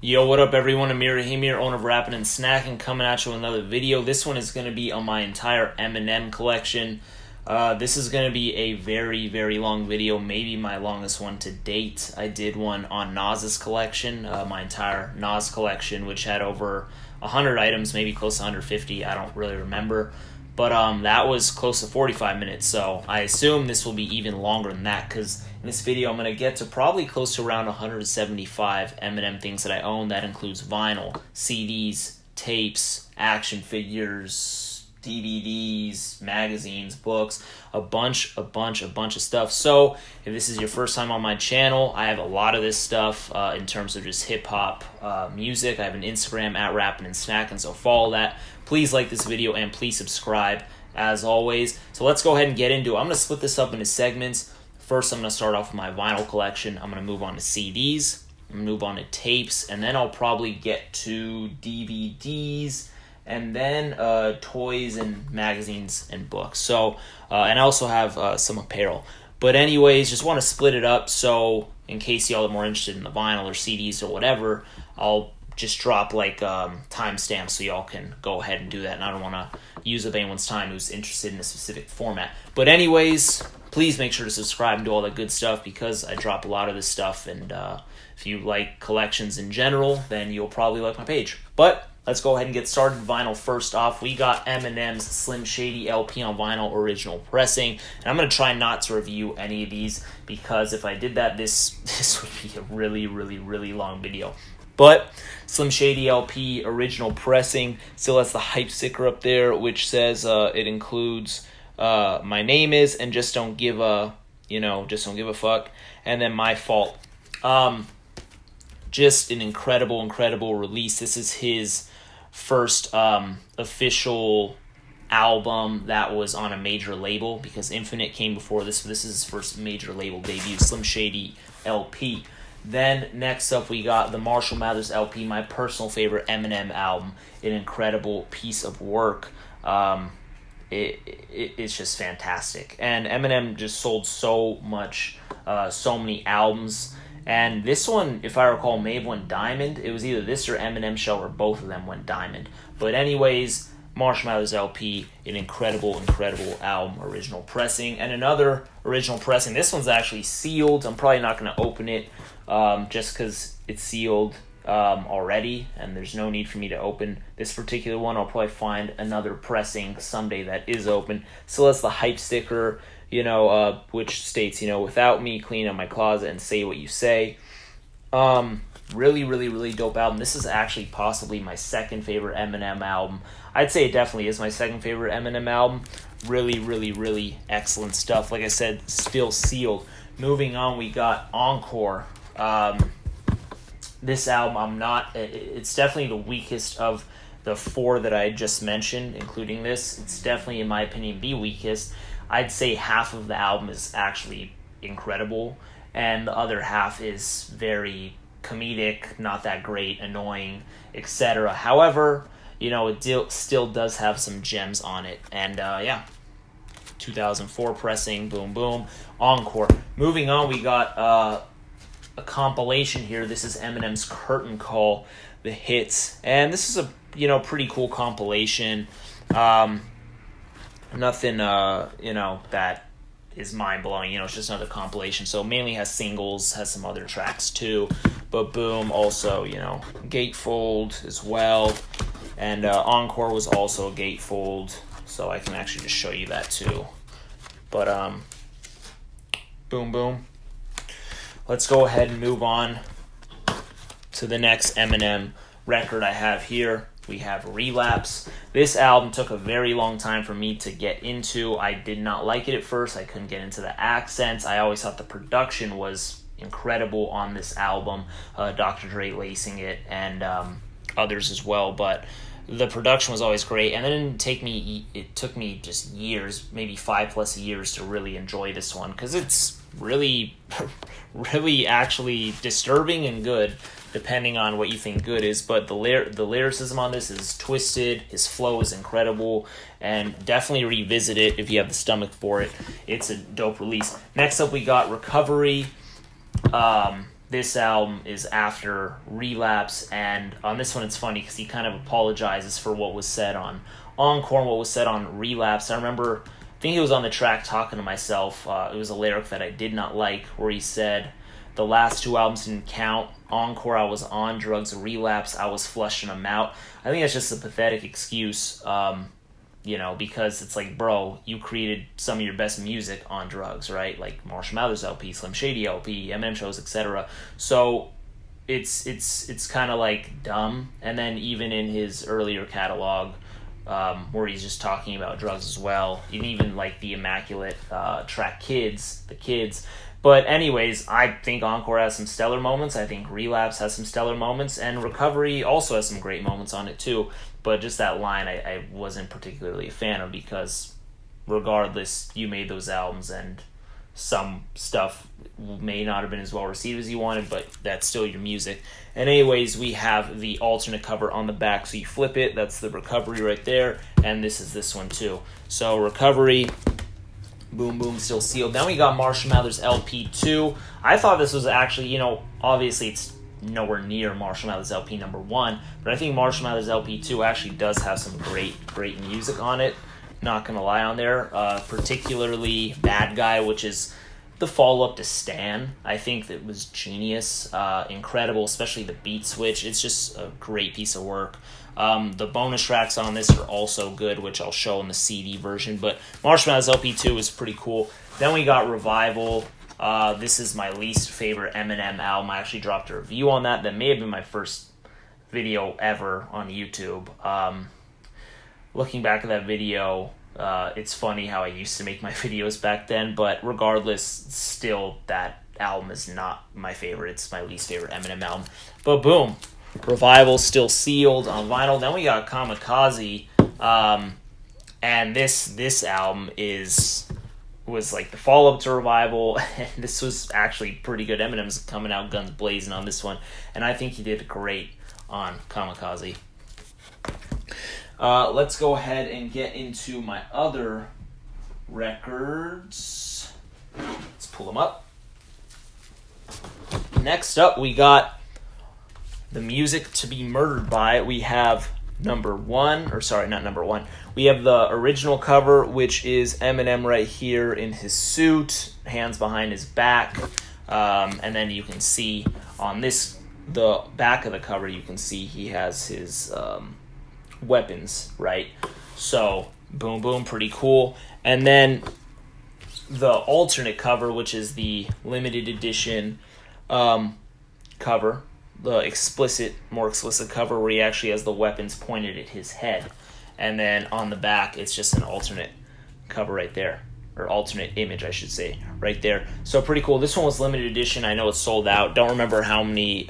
Yo, what up everyone? Amir Rahim here, owner of Rappin' and Snackin', coming at you with another video. This one is going to be on my entire Eminem collection. This is going to be a very, very long video, maybe my longest one to date. I did one on Nas's collection, my entire Nas collection, which had over 100 items, maybe close to 150, I don't really remember. But that was close to 45 minutes, so I assume this will be even longer than that, because in this video I'm going to get to probably close to around 175 Eminem things that I own. That includes vinyl, CDs, tapes, action figures, DVDs, magazines, books, a bunch of stuff. So if this is your first time on my channel, I have a lot of this stuff in terms of just hip-hop music. I have an Instagram at Rappin' and Snackin', so follow that. Please like this video and please subscribe as always. So let's go ahead and get into it. I'm going to split this up into segments. First, I'm going to start off with my vinyl collection. I'm going to move on to CDs. I'm going to move on to tapes. And then I'll probably get to DVDs. And then toys and magazines and books. So, and I also have some apparel. But anyways, just want to split it up. So in case y'all are more interested in the vinyl or CDs or whatever, I'll just drop like timestamps so y'all can go ahead and do that. And I don't want to use up anyone's time who's interested in a specific format. But anyways, please make sure to subscribe and do all that good stuff, because I drop a lot of this stuff. And if you like collections in general, then you'll probably like my page. But let's go ahead and get started. Vinyl first off, we got Eminem's Slim Shady LP on vinyl original pressing. And I'm going to try not to review any of these, because if I did that, this would be a really long video. But Slim Shady LP original pressing still has the hype sticker up there, which says it includes my name is and just don't give a fuck, and then my fault. Just an incredible release. This is his first official album that was on a major label, because Infinite came before this. So this is his first major label debut, Slim Shady LP. Then next up we got the Marshall Mathers LP, my personal favorite Eminem album. An incredible piece of work. It's just fantastic. And Eminem just sold so much, so many albums. And this one, if I recall, may have went diamond. It was either this or Eminem Show, or both of them went diamond. But anyways, Marshall Mathers LP, an incredible album, original pressing. And another original pressing. This one's actually sealed. I'm probably not going to open it just because it's sealed already, and there's no need for me to open this particular one. I'll probably find another pressing someday that is open. So that's the hype sticker, which states, without me, clean up my closet and say what you say. Really dope album. This is actually possibly my second favorite Eminem album. I'd say it definitely is my second favorite Eminem album. Really excellent stuff. Like I said, still sealed. Moving on, we got Encore. This album, it's definitely the weakest of the four that I just mentioned, including this. It's definitely, in my opinion, the weakest. I'd say half of the album is actually incredible, and the other half is very comedic, not that great, annoying, etc. However, it still does have some gems on it. And 2004 pressing, boom, Encore. Moving on, we got a compilation here. This is Eminem's Curtain Call, the hits, and this is a pretty cool compilation. Nothing that is mind-blowing, it's just another compilation. So mainly has singles, has some other tracks too, but boom, also gatefold as well. And Encore was also a gatefold, so I can actually just show you that too. But boom. Let's go ahead and move on to the next Eminem record I have here. We have Relapse. This album took a very long time for me to get into. I did not like it at first. I couldn't get into the accents. I always thought the production was incredible on this album. Dr. Dre lacing it, and others as well. But the production was always great. And then it took me just years, maybe 5+ years, to really enjoy this one, because it's really actually disturbing and good, depending on what you think good is. But the lyricism on this is twisted. His flow is incredible, and definitely revisit it if you have the stomach for it. It's a dope release. Next up, we got Recovery. this album is after Relapse, and on this one it's funny because he kind of apologizes for what was said on Encore and what was said on Relapse. I think he was on the track Talking to Myself. It was a lyric that I did not like where he said, the last two albums didn't count. Encore, I was on drugs. Relapse, I was flushing them out. I think that's just a pathetic excuse, because it's like, bro, you created some of your best music on drugs, right? Like Marshall Mathers LP, Slim Shady LP, Eminem shows, etc. So it's kind of like dumb. And then even in his earlier catalog, where he's just talking about drugs as well, and even like the immaculate track the kids. But anyways, I think Encore has some stellar moments. I think Relapse has some stellar moments, and Recovery also has some great moments on it too. But just that line I wasn't particularly a fan of, because regardless, you made those albums and some stuff may not have been as well received as you wanted, but that's still your music. And anyways, we have the alternate cover on the back, so you flip it, that's the Recovery right there, and this one too. So Recovery, boom, boom, still sealed. Then we got Marshall Mathers LP2. I thought this was actually, obviously it's nowhere near Marshall Mathers LP number 1, but I think Marshall Mathers LP2 actually does have some great music on it. Not gonna lie on there, particularly Bad Guy, which is the follow-up to Stan. I think that was genius, incredible, especially the beat switch. It's just a great piece of work. The bonus tracks on this are also good, which I'll show in the CD version, but Marshall Mathers LP2 is pretty cool. Then we got Revival. This is my least favorite Eminem album. I actually dropped a review on that. That may have been my first video ever on YouTube. Looking back at that video, it's funny how I used to make my videos back then, but regardless, still that album is not my favorite. It's my least favorite Eminem album. But boom, Revival still sealed on vinyl. Then we got Kamikaze, and this album was like the follow-up to Revival, and this was actually pretty good. Eminem's coming out guns blazing on this one, and I think he did great on Kamikaze. Let's go ahead and get into my other records. Let's pull them up. Next up, we got the Music to Be Murdered By. We have number 1, or sorry, not number 1. We have the original cover, which is Eminem right here in his suit, hands behind his back, and then you can see on the back of the cover, you can see he has his weapons, right? So boom, boom, pretty cool. And then the alternate cover, which is the limited edition cover, the more explicit cover where he actually has the weapons pointed at his head. And then on the back, it's just an alternate cover right there, or alternate image, I should say, right there. So pretty cool. This one was limited edition. I know it's sold out. Don't remember how many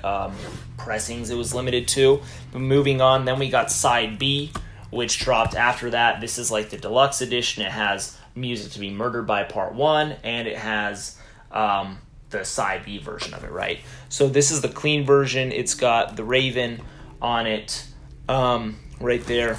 pressings it was limited to. But moving on, then we got Side B, which dropped after that. This is like the deluxe edition. It has Music to Be Murdered By Part 1, and it has the Side B version of it, right? So this is the clean version. It's got the Raven on it right there,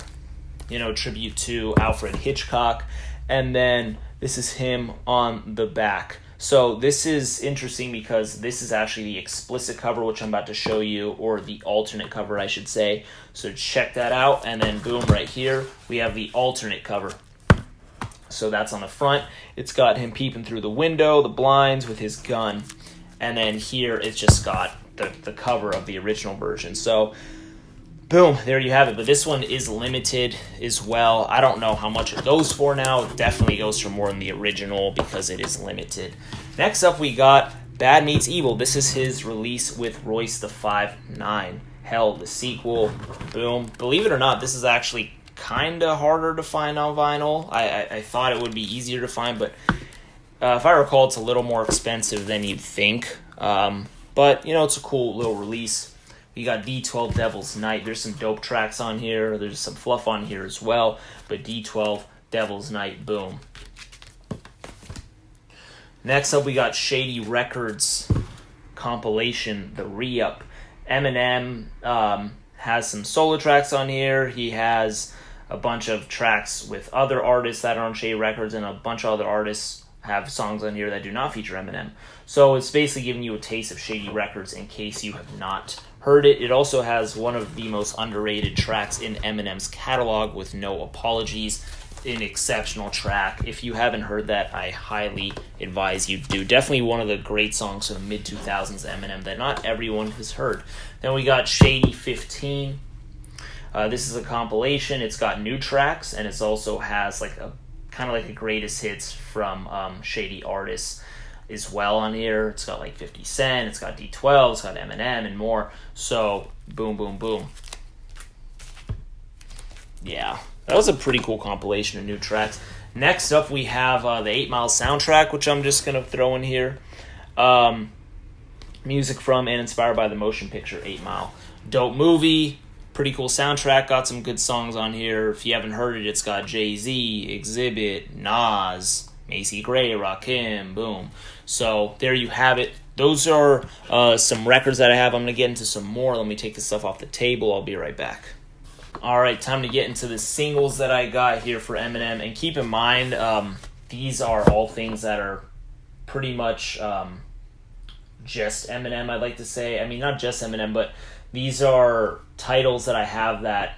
tribute to Alfred Hitchcock. And then this is him on the back. So this is interesting because this is actually the explicit cover, which I'm about to show you, or the alternate cover, I should say. So check that out. And then boom, right here, we have the alternate cover. So that's on the front. It's got him peeping through the window, the blinds with his gun. And then here it's just got the cover of the original version. So boom, there you have it. But this one is limited as well. I don't know how much it goes for now. It definitely goes for more than the original because it is limited. Next up, we got Bad Meets Evil. This is his release with Royce the 5'9". Hell, the sequel. Boom. Believe it or not, this is actually kind of harder to find on vinyl. I thought it would be easier to find, but if I recall, it's a little more expensive than you'd think. But, it's a cool little release. We got D12 Devil's Night. There's some dope tracks on here. There's some fluff on here as well. But D12 Devil's Night, boom. Next up, we got Shady Records compilation, The Re-Up. Eminem has some solo tracks on here. He has a bunch of tracks with other artists that are on Shady Records and a bunch of other artists have songs on here that do not feature Eminem. So it's basically giving you a taste of Shady Records in case you have not heard it. It also has one of the most underrated tracks in Eminem's catalog with No Apologies. An exceptional track. If you haven't heard that, I highly advise you do. Definitely one of the great songs of the mid-2000s Eminem that not everyone has heard. Then we got Shady 15. This is a compilation. It's got new tracks, and it also has like a kind of like a greatest hits from Shady artists as well on here. It's got like 50 Cent, it's got D12, it's got Eminem, and more. So, boom, boom, boom. Yeah, that was a pretty cool compilation of new tracks. Next up, we have the 8 Mile soundtrack, which I'm just going to throw in here. Music from and inspired by the motion picture 8 Mile. Dope movie, pretty cool soundtrack, got some good songs on here. If you haven't heard it, it's got Jay-Z, Exhibit, Nas, Macy Gray, Rakim, boom. So there you have it. Those are some records that I have. I'm going to get into some more. Let me take this stuff off the table. I'll be right back. All right, time to get into the singles that I got here for Eminem. And keep in mind, these are all things that are pretty much just Eminem, I'd like to say. I mean, not just Eminem, but these are titles that I have that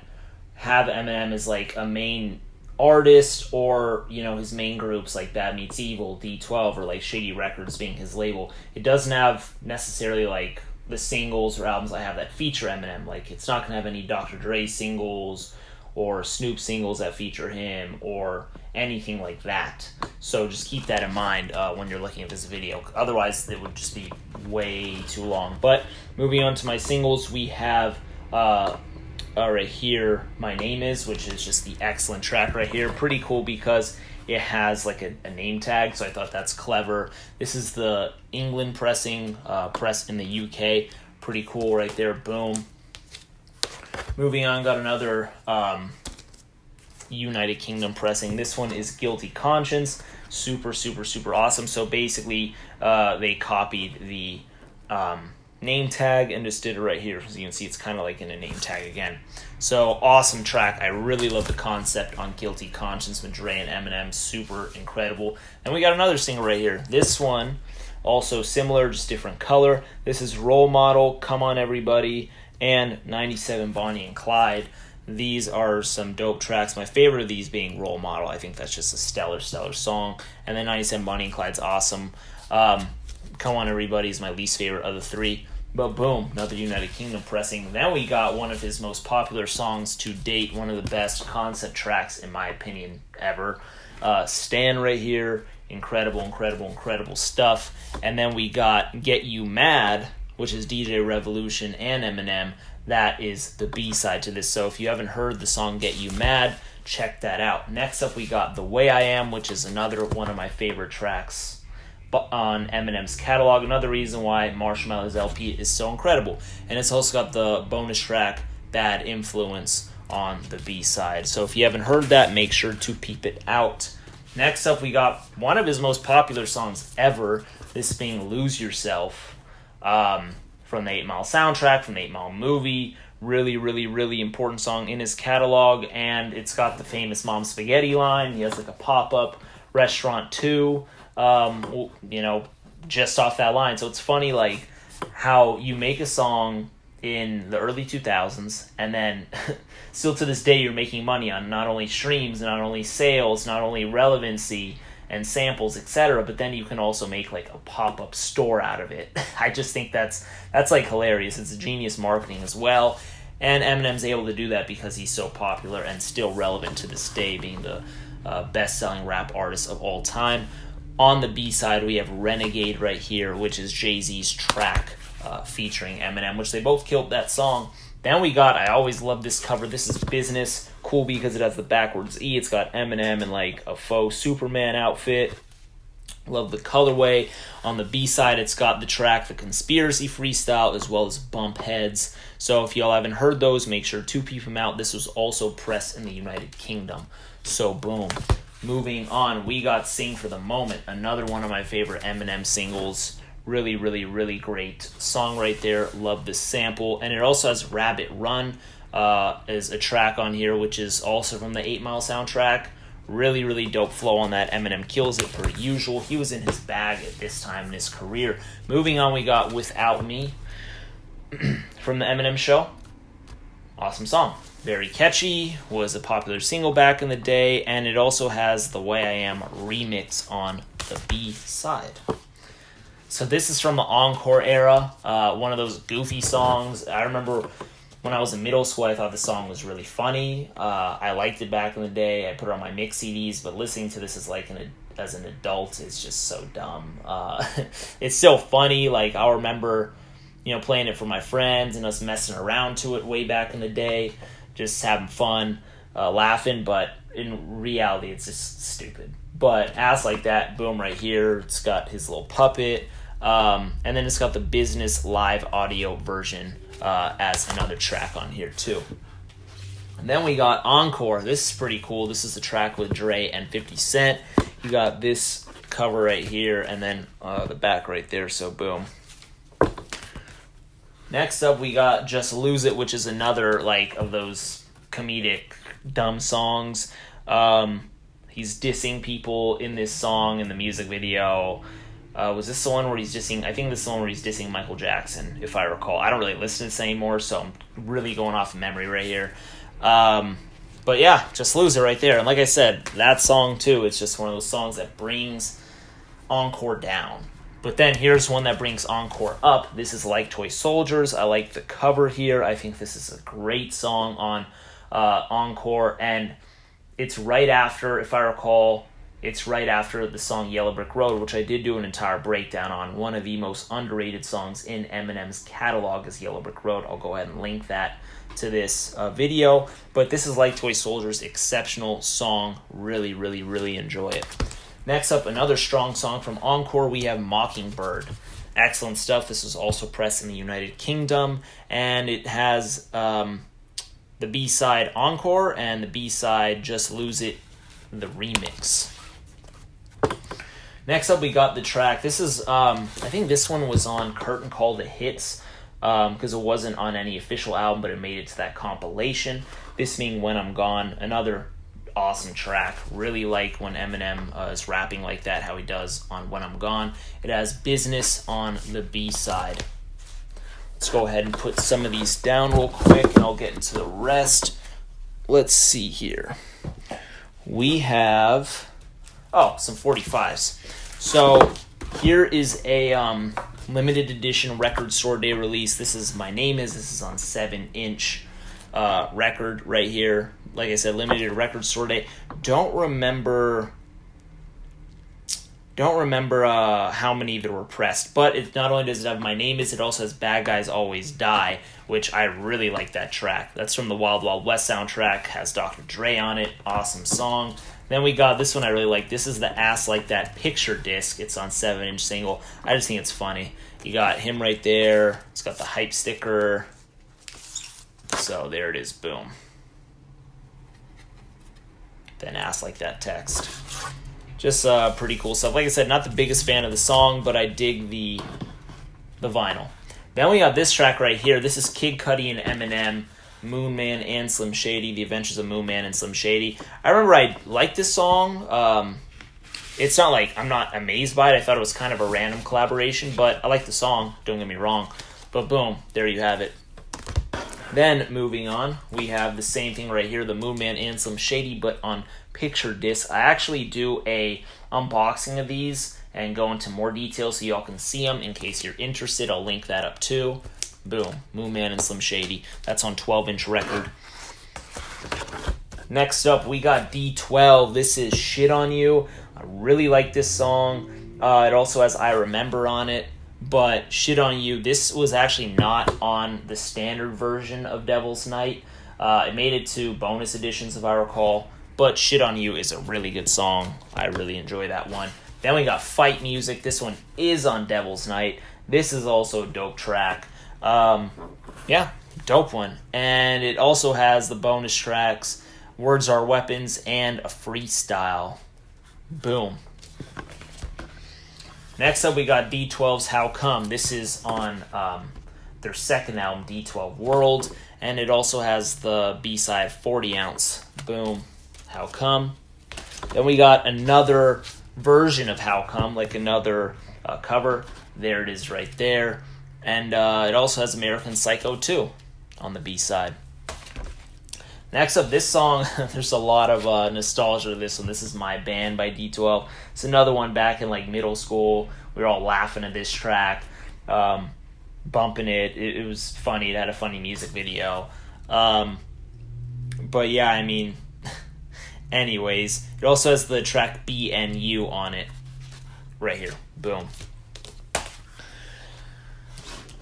have Eminem as like a main artist, or you know, his main groups like Bad Meets Evil, D12, or like Shady Records being his label. It doesn't have necessarily like the singles or albums I have that feature Eminem. Like, it's not gonna have any Dr. Dre singles or Snoop singles that feature him or anything like that. So just keep that in mind when you're looking at this video. Otherwise, it would just be way too long. But moving on to my singles, we have right here, My Name Is, which is just the excellent track right here. Pretty cool because it has like a name tag, so I thought that's clever. This is the England pressing, press in the UK. Pretty cool right there, boom. Moving on, got another United Kingdom pressing. This one is Guilty Conscience. Super, super, super awesome. So basically, they copied the name tag and just did it right here. As you can see, it's kind of like in a name tag again. So awesome track. I really love the concept on Guilty Conscience with Dre and Eminem. Super incredible. And we got another single right here. This one, also similar, just different color. This is Role Model, Come On Everybody, and 97 Bonnie and Clyde. These are some dope tracks. My favorite of these being Role Model. I think that's just a stellar, stellar song. And then 97 Bonnie and Clyde's awesome. Come On Everybody is my least favorite of the three. But boom, another United Kingdom pressing. Then we got one of his most popular songs to date, one of the best concept tracks, in my opinion, ever. Stan right here, incredible, incredible, incredible stuff. And then we got Get You Mad, which is DJ Revolution and Eminem. That is the B-side to this. So if you haven't heard the song Get You Mad, check that out. Next up, we got The Way I Am, which is another one of my favorite tracks on Eminem's catalog. Another reason why Marshmallow's LP is so incredible. And it's also got the bonus track Bad Influence on the B-side. So if you haven't heard that, make sure to peep it out. Next up, we got one of his most popular songs ever, this being Lose Yourself, from the 8 Mile soundtrack, from the 8 Mile movie. Really, really, really important song in his catalog. And it's got the famous Mom Spaghetti line. He has like a pop-up restaurant too, you know, just off that line. So it's funny, like, how you make a song in the early 2000s and then still to this day you're making money on not only streams, not only sales, not only relevancy and samples, etc., but then you can also make like a pop-up store out of it. I just think that's like hilarious. It's genius marketing as well. And Eminem's able to do that because he's so popular and still relevant to this day, being the best-selling rap artist of all time. On the B-side, we have Renegade right here, which is Jay-Z's track featuring Eminem, which they both killed that song. Then we got, I always love this cover. This is Business. Cool because it has the backwards E. It's got Eminem in like a faux Superman outfit. Love the colorway. On the B-side, it's got the track The Conspiracy Freestyle as well as Bump Heads. So if y'all haven't heard those, make sure to peep them out. This was also pressed in the United Kingdom. So boom. Moving on, we got Sing for the Moment, another one of my favorite Eminem singles. Really, really, really great song right there. Love the sample. And it also has Rabbit Run as a track on here, which is also from the 8 Mile soundtrack. Really, really dope flow on that. Eminem kills it per usual. He was in his bag at this time in his career. Moving on, we got Without Me from the Eminem Show. Awesome song. Very catchy, was a popular single back in the day, and it also has The Way I Am remix on the B side. So this is from the Encore era, one of those goofy songs. I remember when I was in middle school, I thought the song was really funny. I liked it back in the day. I put it on my mix CDs, but listening to this as an adult, it's just so dumb. It's so funny. Like, I'll remember, playing it for my friends and us messing around to it way back in the day, just having fun, laughing, but in reality, it's just stupid. But Ass Like That, boom, right here. It's got his little puppet, and then it's got the Business live audio version as another track on here too. And then we got Encore. This is pretty cool. This is the track with Dre and 50 Cent. You got this cover right here, and then the back right there, so boom. Next up, we got Just Lose It, which is another, of those comedic, dumb songs. He's dissing people in this song, in the music video. Was this the one where he's dissing? I think this is the one where he's dissing Michael Jackson, if I recall. I don't really listen to this anymore, so I'm really going off of memory right here. But yeah, Just Lose It right there. And like I said, that song, too, it's just one of those songs that brings Encore down. But then here's one that brings Encore up. This is Like Toy Soldiers. I like the cover here. I think this is a great song on Encore. And it's right after, if I recall, it's right after the song Yellow Brick Road, which I did do an entire breakdown on. One of the most underrated songs in Eminem's catalog is Yellow Brick Road. I'll go ahead and link that to this video. But this is Like Toy Soldiers, exceptional song. Really, really, really enjoy it. Next up, another strong song from Encore, we have Mockingbird. Excellent stuff. This was also pressed in the United Kingdom, and it has the B-side Encore and the B-side Just Lose It, the remix. Next up, we got the track. This is, I think this one was on Curtain Call the Hits, because it wasn't on any official album, but it made it to that compilation. This being When I'm Gone, another awesome track. Really like when Eminem is rapping like that, how he does on When I'm Gone. It has Business on the B side. Let's go ahead and put some of these down real quick, and I'll get into the rest. Let's see here. We have some 45s. So here is a limited edition record store day release. This is This is on 7-inch record right here. Like I said, limited record store day. Don't remember how many that were pressed, but it not only does it have My Name Is, it also has Bad Guys Always Die, which I really like that track. That's from the Wild Wild West soundtrack, has Dr. Dre on it, awesome song. Then we got this one I really like. This is the Ass Like That picture disc. It's on 7-inch single. I just think it's funny. You got him right there. It's got the hype sticker. So there it is, boom. Then Ass Like That text. Just pretty cool stuff. Like I said, not the biggest fan of the song, but I dig the vinyl. Then we got this track right here. This is Kid Cudi and Eminem, Moon Man and Slim Shady, The Adventures of Moon Man and Slim Shady. I remember I liked this song. It's not like I'm not amazed by it. I thought it was kind of a random collaboration, but I like the song, don't get me wrong. But boom, there you have it. Then, moving on, we have the same thing right here, the Moon Man and Slim Shady, but on picture disc. I actually do a unboxing of these and go into more detail so y'all can see them in case you're interested. I'll link that up too. Boom, Moon Man and Slim Shady. That's on 12-inch record. Next up, we got D12. This is Shit on You. I really like this song. It also has I Remember on it. But Shit on You, this was actually not on the standard version of Devil's Night. It made it to bonus editions, if I recall. But Shit on You is a really good song. I really enjoy that one. Then we got Fight Music. This one is on Devil's Night. This is also a dope track. Yeah, dope one. And it also has the bonus tracks, Words Are Weapons, and a freestyle. Boom. Next up, we got D12's How Come. This is on their second album, D12 World, and it also has the B-side 40 ounce. Boom. How Come. Then we got another version of How Come, like another cover. There it is right there. And it also has American Psycho 2 on the B-side. Next up, this song, there's a lot of nostalgia to this one. This is My Band by D12. It's another one back in like middle school. We were all laughing at this track, bumping it. It was funny. It had a funny music video. But yeah, I mean, anyways, it also has the track BNU on it. Right here. Boom.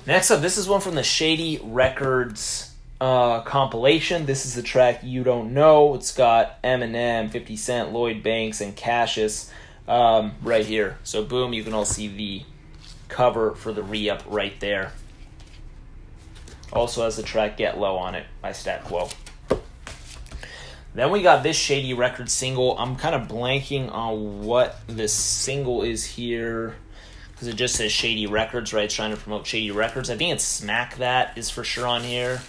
Next up, this is one from the Shady Records compilation. This is the track You Don't Know. It's got Eminem, 50 Cent, Lloyd Banks, and Cassius right here. So boom, you can all see the cover for the re-up right there. Also has the track Get Low on it by Stat Quo. Then we got this Shady Records single. I'm kind of blanking on what this single is here, because it just says Shady Records, right? It's trying to promote Shady Records. I think it's Smack That is for sure on here.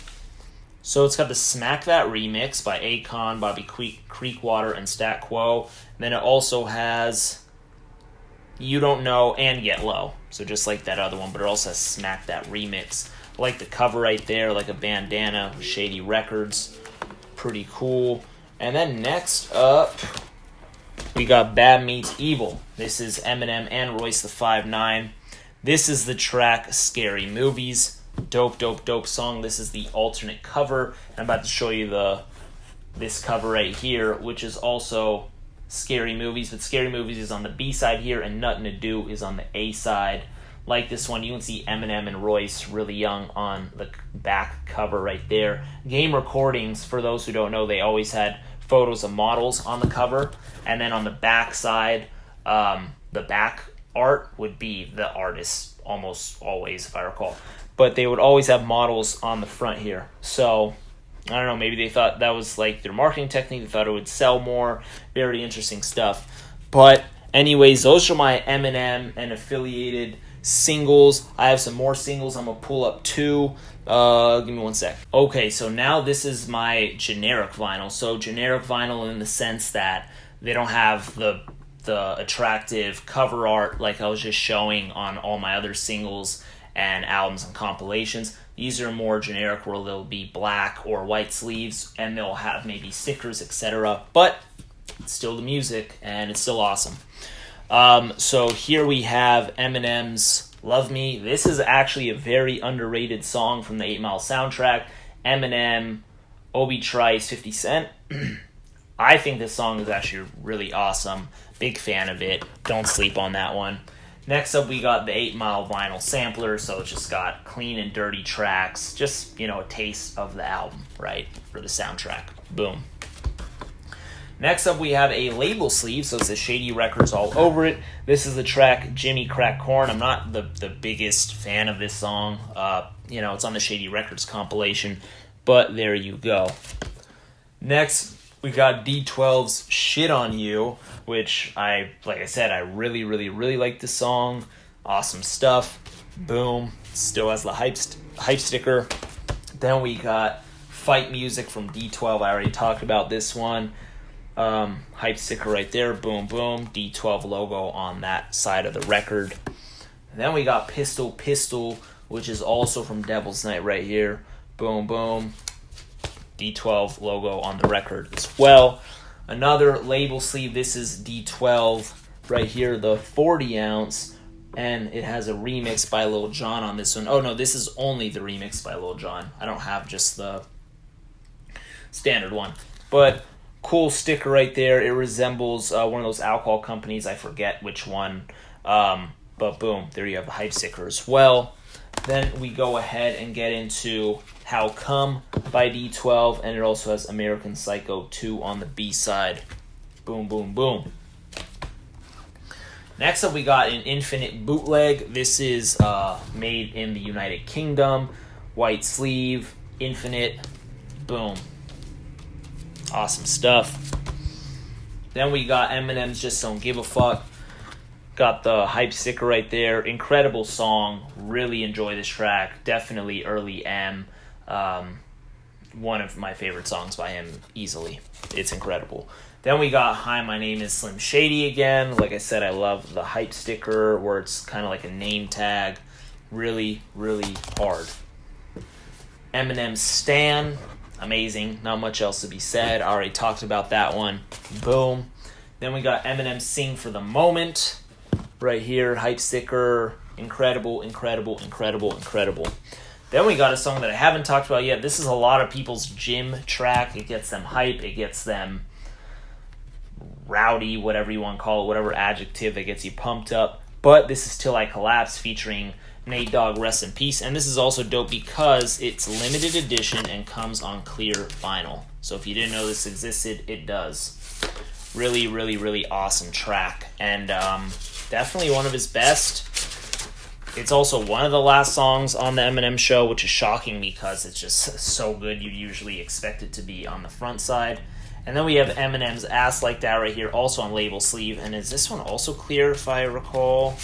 So it's got the Smack That remix by Akon, Bobby Creekwater, and Stat Quo. And then it also has You Don't Know and Get Low. So just like that other one, but it also has Smack That remix. I like the cover right there, like a bandana with Shady Records. Pretty cool. And then next up, we got Bad Meets Evil. This is Eminem and Royce the 5'9". This is the track Scary Movies. Dope, dope, dope song. This is the alternate cover. I'm about to show you this cover right here, which is also Scary Movies. But Scary Movies is on the B side here, and Nothing to Do is on the A side. Like this one, you can see Eminem and Royce really young on the back cover right there. Game Recordings, for those who don't know, they always had photos of models on the cover. And then on the back side, the back art would be the artist, almost always, if I recall. But they would always have models on the front here. So, I don't know, maybe they thought that was like their marketing technique. They thought it would sell more. Very interesting stuff. But anyways, those are my Eminem and affiliated singles. I have some more singles. I'm going to pull up two. Give me one sec. Okay, so now this is my generic vinyl. So generic vinyl in the sense that they don't have the attractive cover art like I was just showing on all my other singles and albums and compilations. These are more generic, where they'll be black or white sleeves and they'll have maybe stickers, etc. But it's still the music and it's still awesome. So here we have Eminem's Love Me. This is actually a very underrated song from the 8 Mile soundtrack. Eminem, Obi Trice, 50 Cent. I think this song is actually really awesome. Big fan of it. Don't sleep on that one. Next up, we got the 8 Mile vinyl sampler. So it's just got clean and dirty tracks. Just, a taste of the album, right? For the soundtrack. Boom. Next up, we have a label sleeve, so it's the Shady Records all over it. This is the track Jimmy Crack Corn. I'm not the biggest fan of this song. It's on the Shady Records compilation, but there you go. Next, we got D12's Shit on You, which like I said, I really, really, really like this song. Awesome stuff. Boom. Still has the hype sticker. Then we got Fight Music from D12. I already talked about this one. Hype sticker right there, boom boom, D12 logo on that side of the record. And then we got Pistol Pistol, which is also from Devil's Night right here, boom boom, D12 logo on the record as well. Another label sleeve, this is D12 right here, the 40 ounce, and it has a remix by Lil Jon on this one. Oh no, this is only the remix by Lil Jon. I don't have just the standard one, but cool sticker right there. It resembles one of those alcohol companies. I forget which one. But boom, there you have the hype sticker as well. Then we go ahead and get into How Come by D12. And it also has American Psycho 2 on the B side. Boom, boom, boom. Next up, we got an Infinite bootleg. This is made in the United Kingdom. White sleeve, Infinite. Boom. Awesome stuff. Then we got Eminem's Just Don't Give a Fuck. Got the hype sticker right there. Incredible song. Really enjoy this track. Definitely early M. one of my favorite songs by him easily. It's incredible. Then we got Hi, My Name is Slim Shady again. Like I said, I love the hype sticker where it's kind of like a name tag. Really, really hard. Eminem Stan. Amazing. Not much else to be said. I already talked about that one. Boom. Then we got Eminem Sing for the Moment. Right here. Hype sticker. Incredible, incredible, incredible, incredible. Then we got a song that I haven't talked about yet. This is a lot of people's gym track. It gets them hype. It gets them rowdy, whatever you want to call it, whatever adjective that gets you pumped up. But this is Till I Collapse featuring Nate Dogg, rest in peace. And this is also dope because it's limited edition and comes on clear vinyl. So if you didn't know this existed, it does. Really, really, really awesome track. And definitely one of his best. It's also one of the last songs on the Eminem show, which is shocking because it's just so good. You'd usually expect it to be on the front side. And then we have Eminem's Ass Like That right here, also on label sleeve. And is this one also clear, if I recall?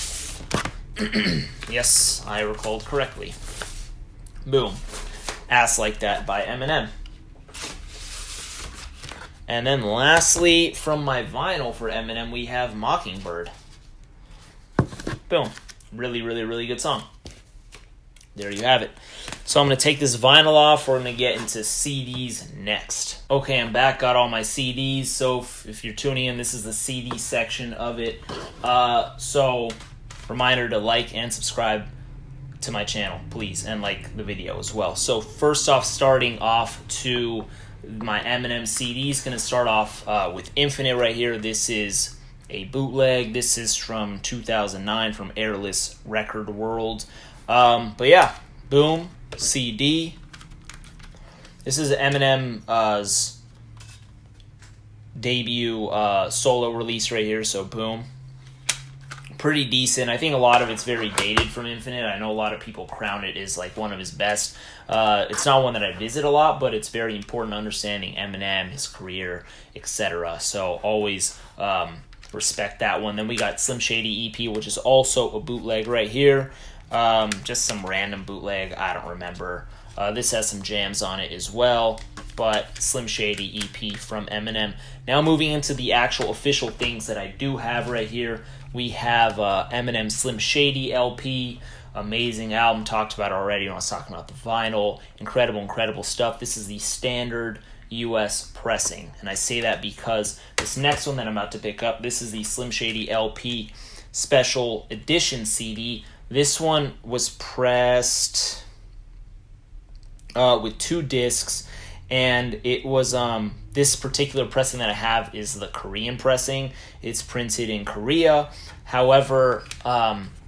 Yes, I recalled correctly. Boom. Ass Like That by Eminem. And then lastly, from my vinyl for Eminem, we have Mockingbird. Boom. Really, really, really good song. There you have it. So I'm going to take this vinyl off. We're going to get into CDs next. Okay, I'm back. Got all my CDs. So if you're tuning in, this is the CD section of it. So reminder to like and subscribe to my channel, please, and like the video as well. So first off, starting off to my Eminem CDs, going to start off with Infinite right here. This is a bootleg. This is from 2009 from Airless Record World. But yeah, boom, CD. This is Eminem's debut solo release right here, so boom. Pretty decent. I think a lot of it's very dated from Infinite. I know a lot of people crown it as like one of his best. It's not one that I visit a lot, but it's very important understanding Eminem, his career, etc. So always respect that one. Then we got Slim Shady EP, which is also a bootleg right here. Just some random bootleg, I don't remember. This has some jams on it as well, but Slim Shady EP from Eminem. Now moving into the actual official things that I do have right here. We have Eminem Slim Shady LP, amazing album, talked about already when I was talking about the vinyl. Incredible, incredible stuff. This is the standard US pressing, and I say that because this next one that I'm about to pick up, this is the Slim Shady LP Special Edition CD. This one was pressed with 2 discs, and it was this particular pressing that I have is the Korean pressing. It's printed in Korea. However,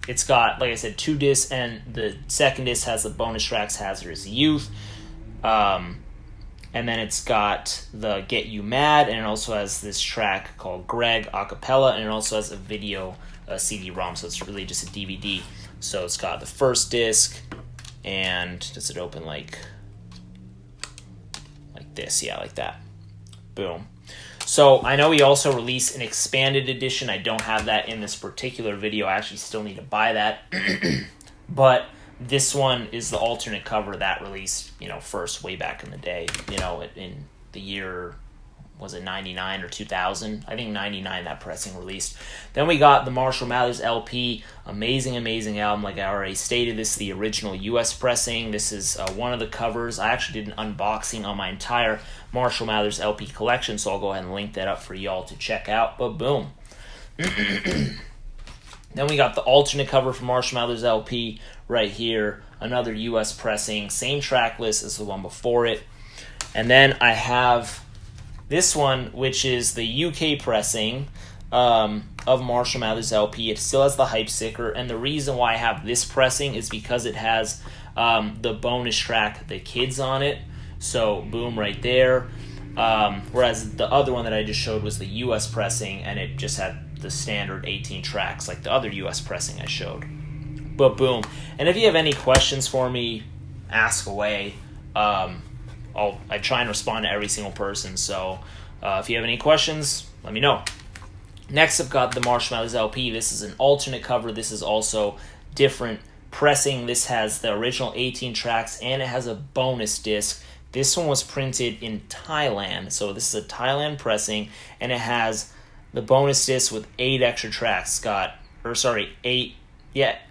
it's got, like I said, 2 discs, and the second disc has the bonus tracks Hazardous Youth. And then it's got the Get You Mad, and it also has this track called Greg Acapella, and it also has a video CD-ROM, so it's really just a DVD. So it's got the first disc, and does it open like this? Yeah, like that. Boom. So I know he also released an expanded edition. I don't have that in this particular video. I actually still need to buy that. But this one is the alternate cover that released, first way back in the day, in the year, was it 99 or 2000? I think 99 that pressing released. Then we got the Marshall Mathers LP. Amazing, amazing album. Like I already stated, this is the original US pressing. This is one of the covers. I actually did an unboxing on my entire Marshall Mathers LP collection, so I'll go ahead and link that up for y'all to check out. But boom. Then we got the alternate cover for Marshall Mathers LP right here. Another US pressing. Same track list as the one before it. And then I have this one, which is the UK pressing of Marshall Mathers LP. It still has the hype sticker, and the reason why I have this pressing is because it has the bonus track, The Kids, on it. So, boom, right there. Whereas the other one that I just showed was the US pressing, and it just had the standard 18 tracks, like the other US pressing I showed. But boom. And if you have any questions for me, ask away. I try and respond to every single person, so if you have any questions, let me know. Next, I've got the Marshall Mathers LP. This is an alternate cover. This is also different pressing. This has the original 18 tracks, and it has a bonus disc, This one was printed in Thailand, so this is a Thailand pressing, and it has the bonus disc with 8 extra tracks.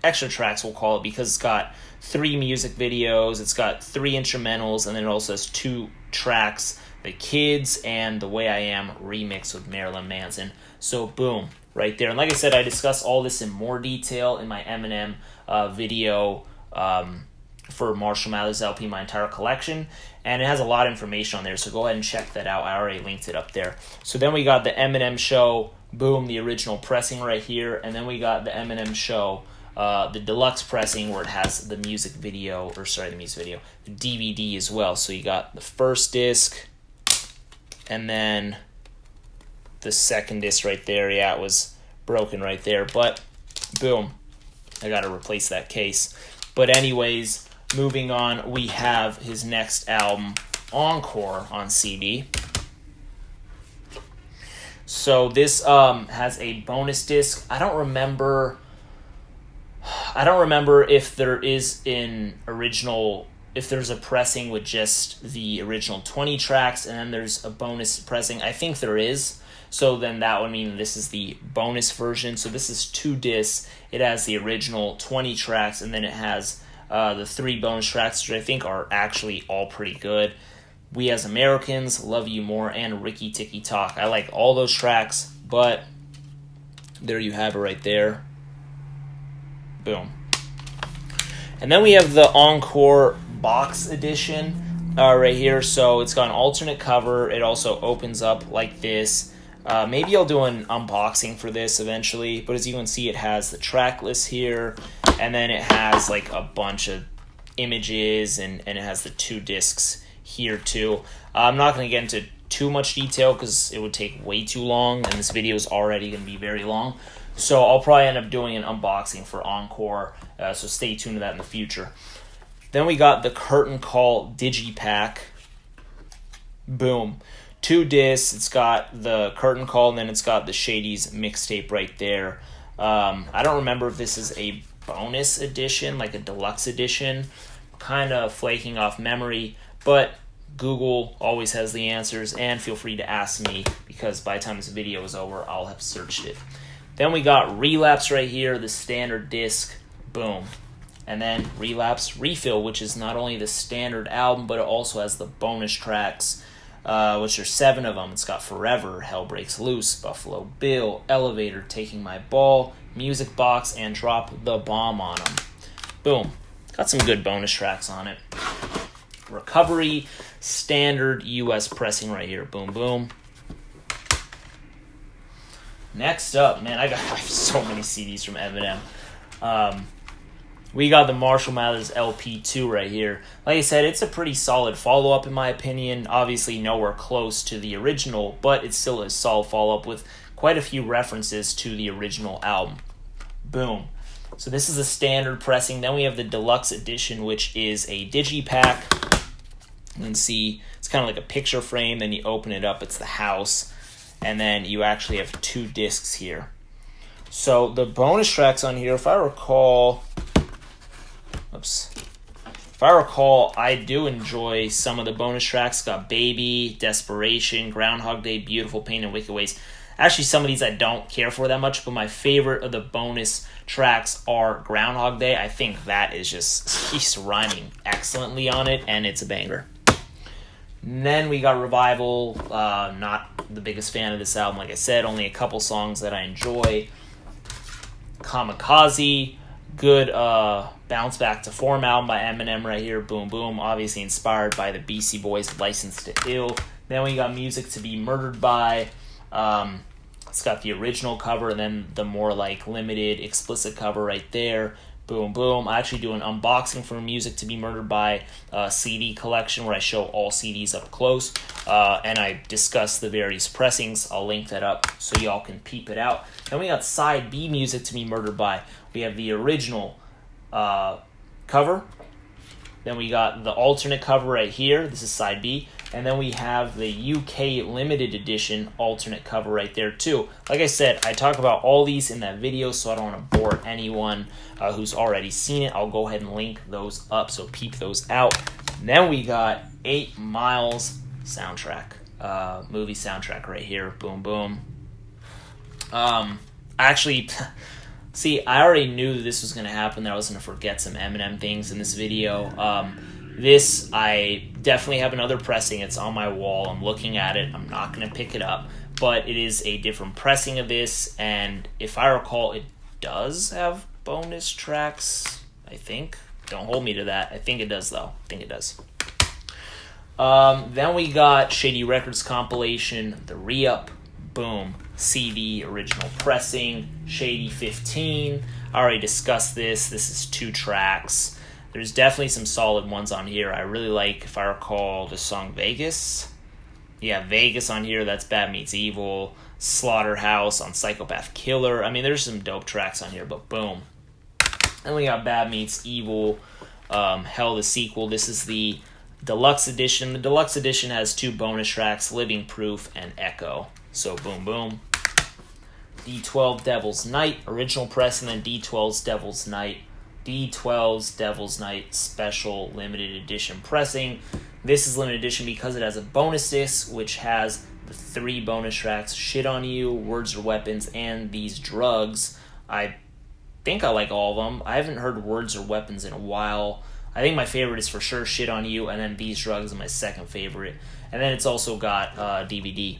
Extra tracks we'll call it, because it's got 3 music videos, it's got 3 instrumentals, and then it also has 2 tracks, The Kids and The Way I Am remix with Marilyn Manson. So boom, right there. And like I said, I discussed all this in more detail in my Eminem video for Marshall Mathers LP, my entire collection, and it has a lot of information on there, so go ahead and check that out. I already linked it up there. So then we got the Eminem Show, boom, the original pressing right here, and then we got the Eminem Show, the deluxe pressing, where it has the music video, the DVD as well. So you got the first disc, and then the second disc right there. Yeah, it was broken right there, but boom, I got to replace that case. But anyways, moving on, we have his next album, Encore, on CD. So this has a bonus disc. I don't remember if there's a pressing with just the original 20 tracks and then there's a bonus pressing. I think there is. So then that would mean this is the bonus version. So this is 2 discs. It has the original 20 tracks, and then it has the 3 bonus tracks, which I think are actually all pretty good. We As Americans, Love You More, and Ricky Tikki Talk. I like all those tracks, but there you have it right there. Boom. And then we have the Encore box edition right here. So it's got an alternate cover. It also opens up like this. Maybe I'll do an unboxing for this eventually, but as you can see, it has the track list here, and then it has like a bunch of images, and it has the 2 discs here too. I'm not going to get into too much detail because it would take way too long, and this video is already going to be very long. So I'll probably end up doing an unboxing for Encore, so stay tuned to that in the future. Then we got the Curtain Call Digipack. Boom. 2 discs. It's got the Curtain Call, and then it's got the Shady's mixtape right there. I don't remember if this is a bonus edition, like a deluxe edition. Kind of flaking off memory, but Google always has the answers, and feel free to ask me, because by the time this video is over, I'll have searched it. Then we got Relapse right here, the standard disc. Boom. And then Relapse Refill, which is not only the standard album, but it also has the bonus tracks, which are 7 of them. It's got Forever, Hell Breaks Loose, Buffalo Bill, Elevator, Taking My Ball, Music Box, and Drop the Bomb on them. Boom. Got some good bonus tracks on it. Recovery, standard US pressing right here. Boom, boom. Next up, man, I have so many CDs from Eminem. We got the Marshall Mathers LP2 right here. Like I said, it's a pretty solid follow-up in my opinion. Obviously nowhere close to the original, but it's still a solid follow-up with quite a few references to the original album. Boom. So this is a standard pressing. Then we have the deluxe edition, which is a digipack. You can see it's kind of like a picture frame. Then you open it up, it's the house. And then you actually have 2 discs here. So the bonus tracks on here, if I recall, I do enjoy some of the bonus tracks. Got Baby, Desperation, Groundhog Day, Beautiful Pain, and Wicked Ways. Actually, some of these I don't care for that much, but my favorite of the bonus tracks are Groundhog Day. I think that is he's rhyming excellently on it, and it's a banger. And then we got Revival. Not the biggest fan of this album, like I said, only a couple songs that I enjoy. Kamikaze, good bounce back to form album by Eminem right here. Boom, boom. Obviously inspired by the Beastie Boys' License to Ill. Then we got Music to Be Murdered By. It's got the original cover and then the more like limited explicit cover right there. Boom, boom. I actually do an unboxing for Music to Be Murdered By CD collection where I show all CDs up close. And I discuss the various pressings. I'll link that up so y'all can peep it out. Then we got Side B Music to Be Murdered By. We have the original cover. Then we got the alternate cover right here. This is Side B. And then we have the UK limited edition alternate cover right there too. Like I said, I talk about all these in that video, so I don't want to bore anyone who's already seen it. I'll go ahead and link those up, so peep those out. Then we got 8 Miles soundtrack, movie soundtrack right here. Boom, boom. Actually, see, I already knew this was going to happen, that I was going to forget some Eminem things in this video. This, I definitely have another pressing. It's on my wall. I'm looking at it. I'm not going to pick it up. But it is a different pressing of this. And if I recall, it does have bonus tracks, I think. Don't hold me to that. I think it does, though. I think it does. Then we got Shady Records compilation, The Re-Up, boom, CD original pressing, Shady 15. I already discussed this. This is 2 tracks. There's definitely some solid ones on here. I really like, if I recall, the song Vegas. Yeah, Vegas on here. That's Bad Meets Evil. Slaughterhouse on Psychopath Killer. I mean, there's some dope tracks on here, but boom. Then we got Bad Meets Evil, Hell the Sequel. This is the deluxe edition. The deluxe edition has 2 bonus tracks, Living Proof and Echo. So boom, boom. D12 Devil's Night, original press, and then D12's Devil's Night. D12's Devil's Night special limited edition pressing. This is limited edition because it has a bonus disc, which has the 3 bonus tracks, Shit on You, Words or Weapons, and These Drugs. I think I like all of them. I haven't heard Words or Weapons in a while. I think my favorite is for sure Shit on You, and then These Drugs is my second favorite. And then it's also got DVD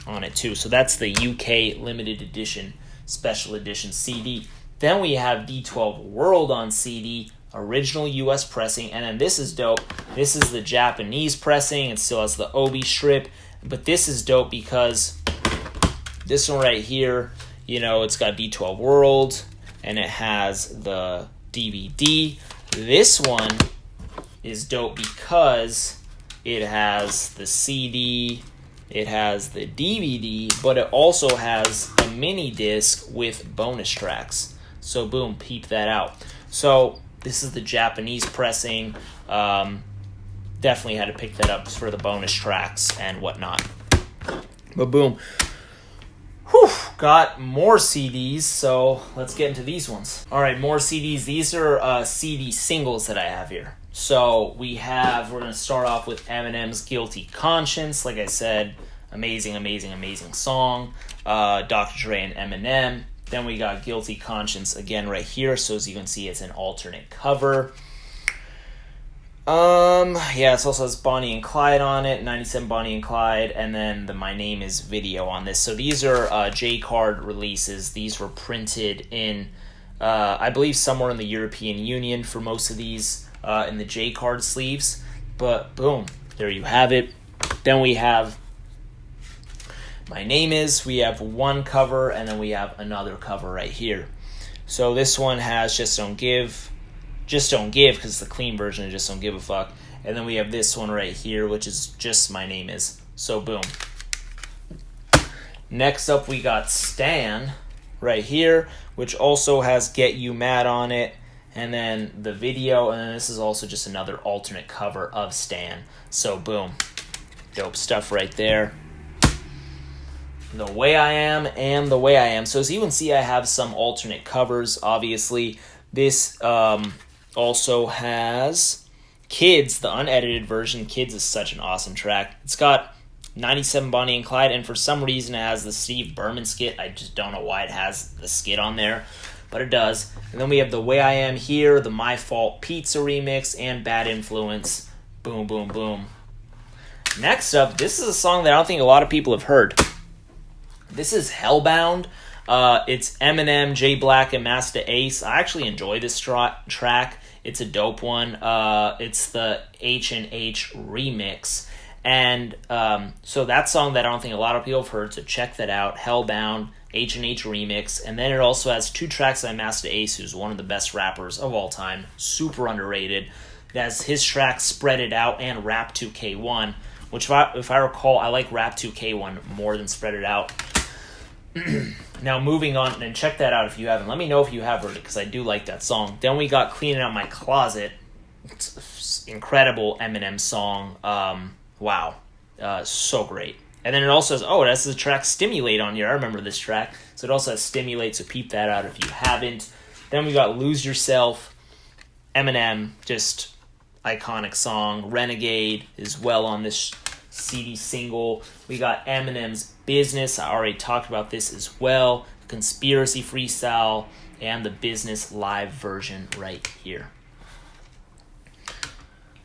on it too. So that's the UK limited edition, special edition CD. Then we have D12 World on CD, original US pressing, and then this is dope. This is the Japanese pressing. It still has the Obi strip, but this is dope because this one right here, you know, it's got D12 World, and it has the DVD. This one is dope because it has the CD, it has the DVD, but it also has a mini disc with bonus tracks. So boom, peep that out. So this is the Japanese pressing. Definitely had to pick that up for the bonus tracks and whatnot. But boom. Whew, got more CDs, so let's get into these ones. All right, more CDs. These are CD singles that I have here. So we're going to start off with Eminem's Guilty Conscience. Like I said, amazing, amazing, amazing song. Dr. Dre and Eminem. Then we got Guilty Conscience again right here. So as you can see, it's an alternate cover. Yeah, it also has Bonnie and Clyde on it, 97 Bonnie and Clyde, and then the My Name Is video on this. So these are J-Card releases. These were printed in, I believe, somewhere in the European Union for most of these in the J-Card sleeves. But boom, there you have it. Then we have My Name Is. We have one cover, and then we have another cover right here. So this one has Just Don't Give, because it's the clean version of Just Don't Give a Fuck. And then we have this one right here, which is just My Name Is. So boom. Next up, we got Stan right here, which also has Get You Mad on it. And then the video, and then this is also just another alternate cover of Stan. So boom. Dope stuff right there. The Way I Am and The Way I Am. So as you can see, I have some alternate covers, obviously. This also has Kids, the unedited version. Kids is such an awesome track. It's got 97 Bonnie and Clyde, and for some reason it has the Steve Berman skit. I just don't know why it has the skit on there, but it does. And then we have The Way I Am here, the My Fault Pizza remix, and Bad Influence. Boom, boom, boom. Next up, this is a song that I don't think a lot of people have heard. This is Hellbound. It's Eminem, J Black, and Master Ace. I actually enjoy this track. It's a dope one. It's the H&H remix. And so that song that I don't think a lot of people have heard, so check that out. Hellbound, H&H remix. And then it also has 2 tracks by Master Ace, who's one of the best rappers of all time. Super underrated. It has his track Spread It Out and Rap 2K1, which if I recall, I like Rap 2K1 more than Spread It Out. Now moving on, and check that out if you haven't. Let me know if you have heard it, because I do like that song. Then we got Cleaning Out My Closet. It's incredible Eminem song. Wow. So great. And then it also has, it has the track Stimulate on here. I remember this track. So it also has Stimulate, so peep that out if you haven't. Then we got Lose Yourself. Eminem, just iconic song. Renegade is well on this CD single. We got Eminem's Business. I already talked about this as well. Conspiracy Freestyle and the Business live version right here.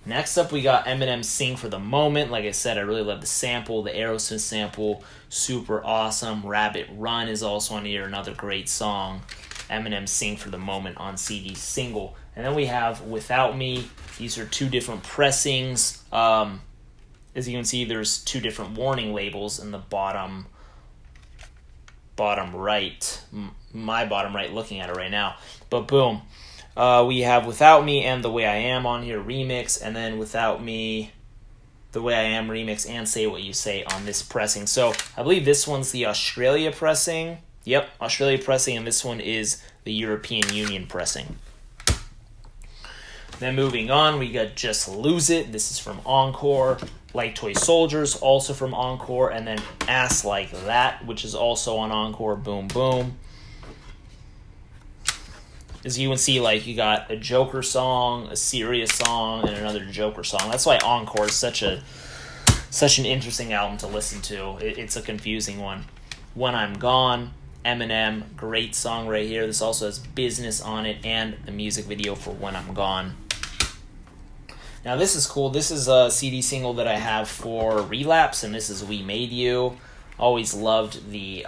Next up, we got Eminem Sing for the Moment. Like I said, I really love the sample, the Aerosmith sample, super awesome. Rabbit Run is also on here, another great song. Eminem Sing for the Moment on CD single. And then we have Without Me. These are two different pressings. As you can see, there's two different warning labels in the bottom right. My bottom right, looking at it right now. But boom. We have Without Me and The Way I Am on here, remix, and then Without Me, The Way I Am remix, and Say What You Say on this pressing. So I believe this one's the Australia pressing. Yep, Australia pressing, and this one is the European Union pressing. Then moving on, we got Just Lose It. This is from Encore. Like Toy Soldiers, also from Encore. And then Ass Like That, which is also on Encore. Boom, boom. As you can see, like, you got a Joker song, a serious song, and another Joker song. That's why Encore is such an interesting album to listen to. It's a confusing one. When I'm Gone, Eminem, great song right here. This also has Business on it and the music video for When I'm Gone. Now this is cool. This is a CD single that I have for Relapse, and this is We Made You. Always loved the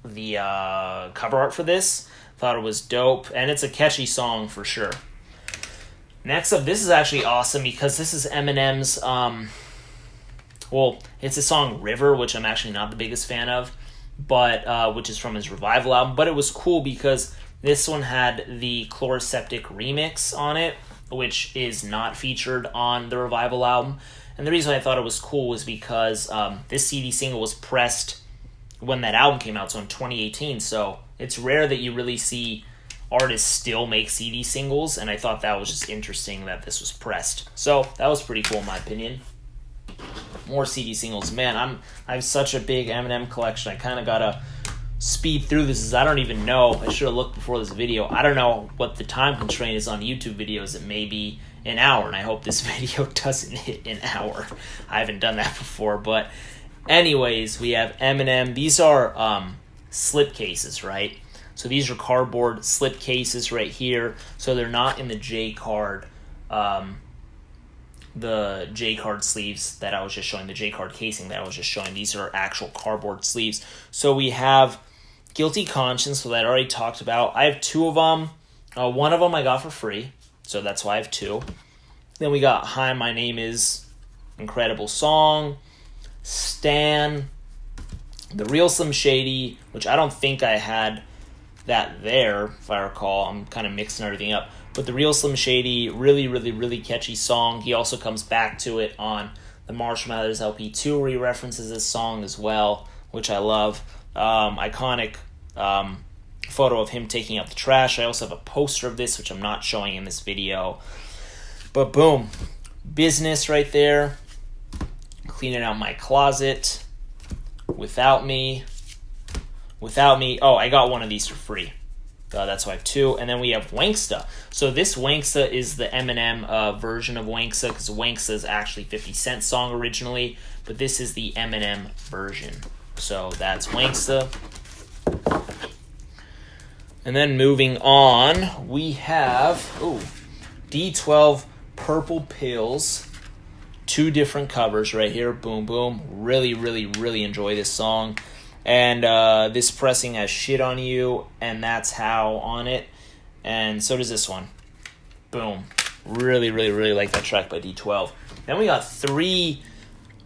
cover art for this. Thought it was dope, and it's a catchy song for sure. Next up, this is actually awesome because this is Eminem's, it's a song River, which I'm actually not the biggest fan of, but which is from his Revival album. But it was cool because this one had the Chloroseptic remix on it, which is not featured on the Revival album. And the reason I thought it was cool was because this CD single was pressed when that album came out, so in 2018, so it's rare that you really see artists still make CD singles, and I thought that was just interesting that this was pressed. So that was pretty cool in my opinion. More CD singles. Man, I have such a big Eminem collection. I kind of gotta speed through this, as I don't even know. I should have looked before this video. I don't know what the time constraint is on YouTube videos. It may be an hour, and I hope this video doesn't hit an hour. I haven't done that before, but anyways, we have Eminem. These are slip cases, right? So these are cardboard slip cases right here. So they're not in the J card sleeves that I was just showing, the J card casing that I was just showing. These are actual cardboard sleeves. So we have Guilty Conscience, so that I already talked about. I have two of them. One of them I got for free, so that's why I have two. Then we got Hi, My Name Is, incredible song. Stan, The Real Slim Shady, which I don't think I had that there, if I recall. I'm kind of mixing everything up. But The Real Slim Shady, really, really, really catchy song. He also comes back to it on the Marshall Mathers LP2, where he references this song as well, which I love. Iconic photo of him taking out the trash. I also have a poster of this, which I'm not showing in this video. But boom, Business right there. Cleaning Out My Closet. Without Me. Oh, I got one of these for free. That's why I have two. And then we have Wanksta. So this Wanksta is the Eminem version of Wanksta, because Wanksta is actually 50 Cent's song originally, but this is the Eminem version. So that's Wanksta. And then moving on, we have D12 Purple Pills. Two different covers right here. Boom, boom. Really, really, really enjoy this song. And this pressing has Shit on You and That's How on it. And so does this one. Boom. Really, really, really like that track by D12. Then we got three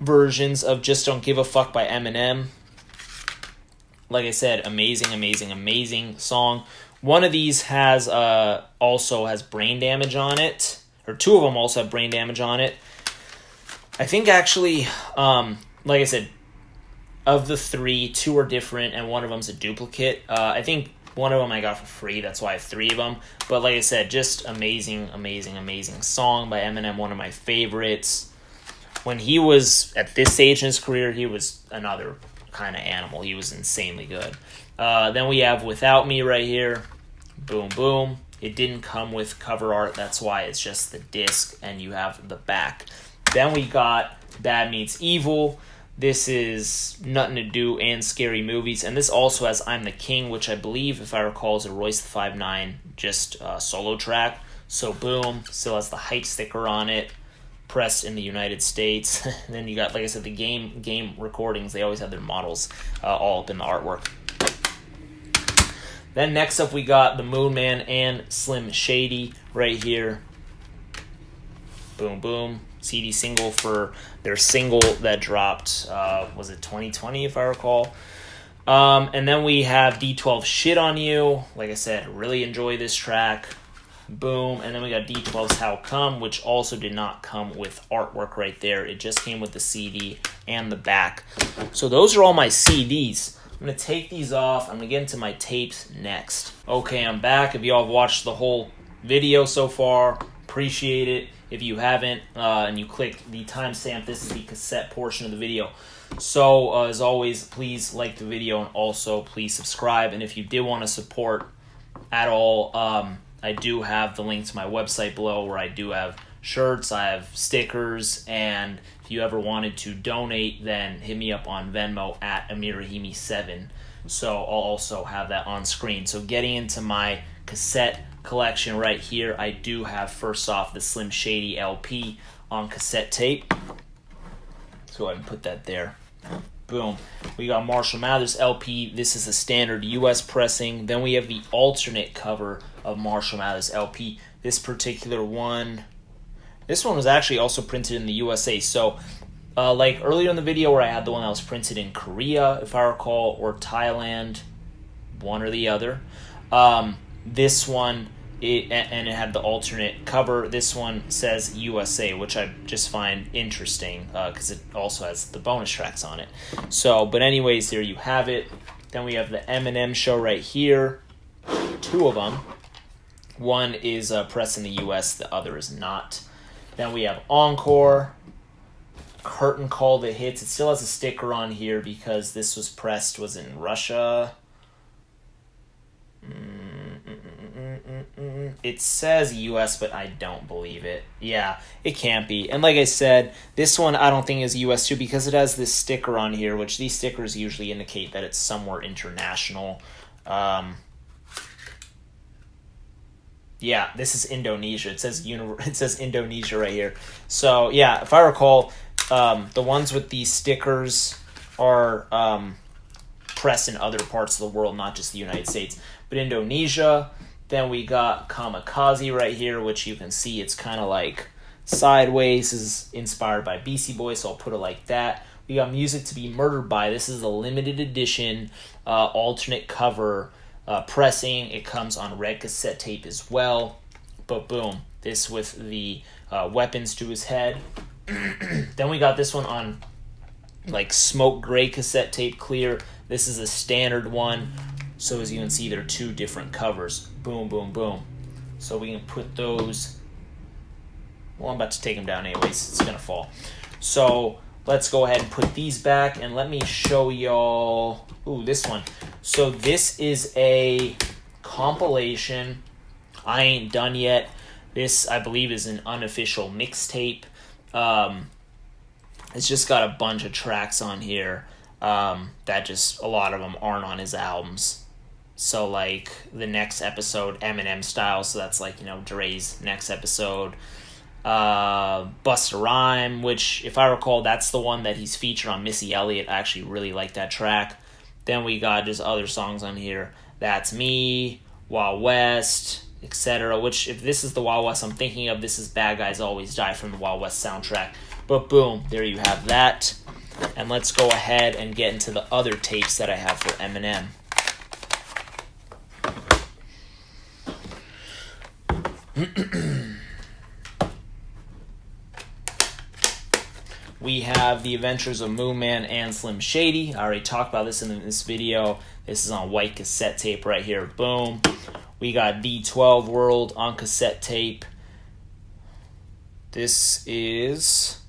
versions of Just Don't Give a Fuck by Eminem. Like I said, amazing, amazing, amazing song. One of these has also has Brain Damage on it. Or two of them also have Brain Damage on it. I think actually, like I said, of the three, two are different and one of them's a duplicate. I think one of them I got for free, that's why I have three of them. But like I said, just amazing, amazing, amazing song by Eminem, one of my favorites. When he was at this stage in his career, he was another kind of animal. He was insanely good. Then we have Without Me right here. Boom, boom. It didn't come with cover art. That's why it's just the disc and you have the back. Then we got Bad Meets Evil. This is Nothing to Do and Scary Movies. And this also has I'm the King, which I believe, if I recall, is a Royce the 5'9", just solo track. So boom, still has the hype sticker on it, pressed in the United States. And then you got, like I said, the game recordings. They always have their models all up in the artwork. Then next up we got the Moon Man and Slim Shady right here. Boom, boom. CD single for their single that dropped, was it 2020 if I recall? And then we have D12 Shit on You. Like I said, really enjoy this track. Boom. And then we got D12's How Come, which also did not come with artwork right there. It just came with the CD and the back. So those are all my CDs. I'm going to take these off. I'm going to get into my tapes next. Okay, I'm back. If y'all have watched the whole video so far, appreciate it. If you haven't, and you clicked the timestamp, this is the cassette portion of the video. So, as always, please like the video and also please subscribe. And if you did want to support at all, I do have the link to my website below where I do have shirts, I have stickers, and if you ever wanted to donate, then hit me up on Venmo at amirahimi7. So, I'll also have that on screen. So, getting into my cassette collection right here, I do have first off the Slim Shady LP on cassette tape. Let's go ahead and put that there. Boom. We got Marshall Mathers LP. This is a standard US pressing. Then we have the alternate cover of Marshall Mathers LP. This particular one, this one was actually also printed in the USA. So like earlier in the video where I had the one that was printed in Korea, if I recall, or Thailand, one or the other. This one, it had the alternate cover. This one says USA, which I just find interesting because it also has the bonus tracks on it. So, but anyways, there you have it. Then we have the Eminem show right here. Two of them. One is pressed in the US, the other is not. Then we have Encore. Curtain Call the Hits. It still has a sticker on here because this was pressed, was in Russia. It says US, but I don't believe it. Yeah, it can't be. And like I said, this one I don't think is US too because it has this sticker on here, which these stickers usually indicate that it's somewhere international. Yeah, this is Indonesia. It says Indonesia right here. So yeah, if I recall, the ones with these stickers are pressed in other parts of the world, not just the United States, but Indonesia. Then we got Kamikaze right here, which you can see it's kind of like sideways. This is inspired by Beastie Boys, so I'll put it like that. We got Music to Be Murdered By. This is a limited edition alternate cover pressing. It comes on red cassette tape as well. But boom, this with the weapons to his head. Then we got this one on like smoke gray cassette tape clear. This is a standard one. So as you can see, there are two different covers. Boom, boom, boom. So we can put those. Well, I'm about to take them down anyways. It's going to fall. So let's go ahead and put these back. And let me show y'all. Ooh, this one. So this is a compilation. I ain't done yet. This, I believe, is an unofficial mixtape. It's just got a bunch of tracks on here that just, a lot of them aren't on his albums. So, like, the next episode, Eminem style, so that's, like, you know, Dre's next episode. Busta Rhyme, which, if I recall, that's the one that he's featured on Missy Elliott. I actually really like that track. Then we got just other songs on here. That's Me, Wild West, etc. Which, if this is the Wild West I'm thinking of, this is Bad Guys Always Die from the Wild West soundtrack. But boom, there you have that. And let's go ahead and get into the other tapes that I have for Eminem. We have The Adventures of Moon Man and Slim Shady. I already talked about this in this video. This is on white cassette tape right here. Boom. We got D12 World on cassette tape. This is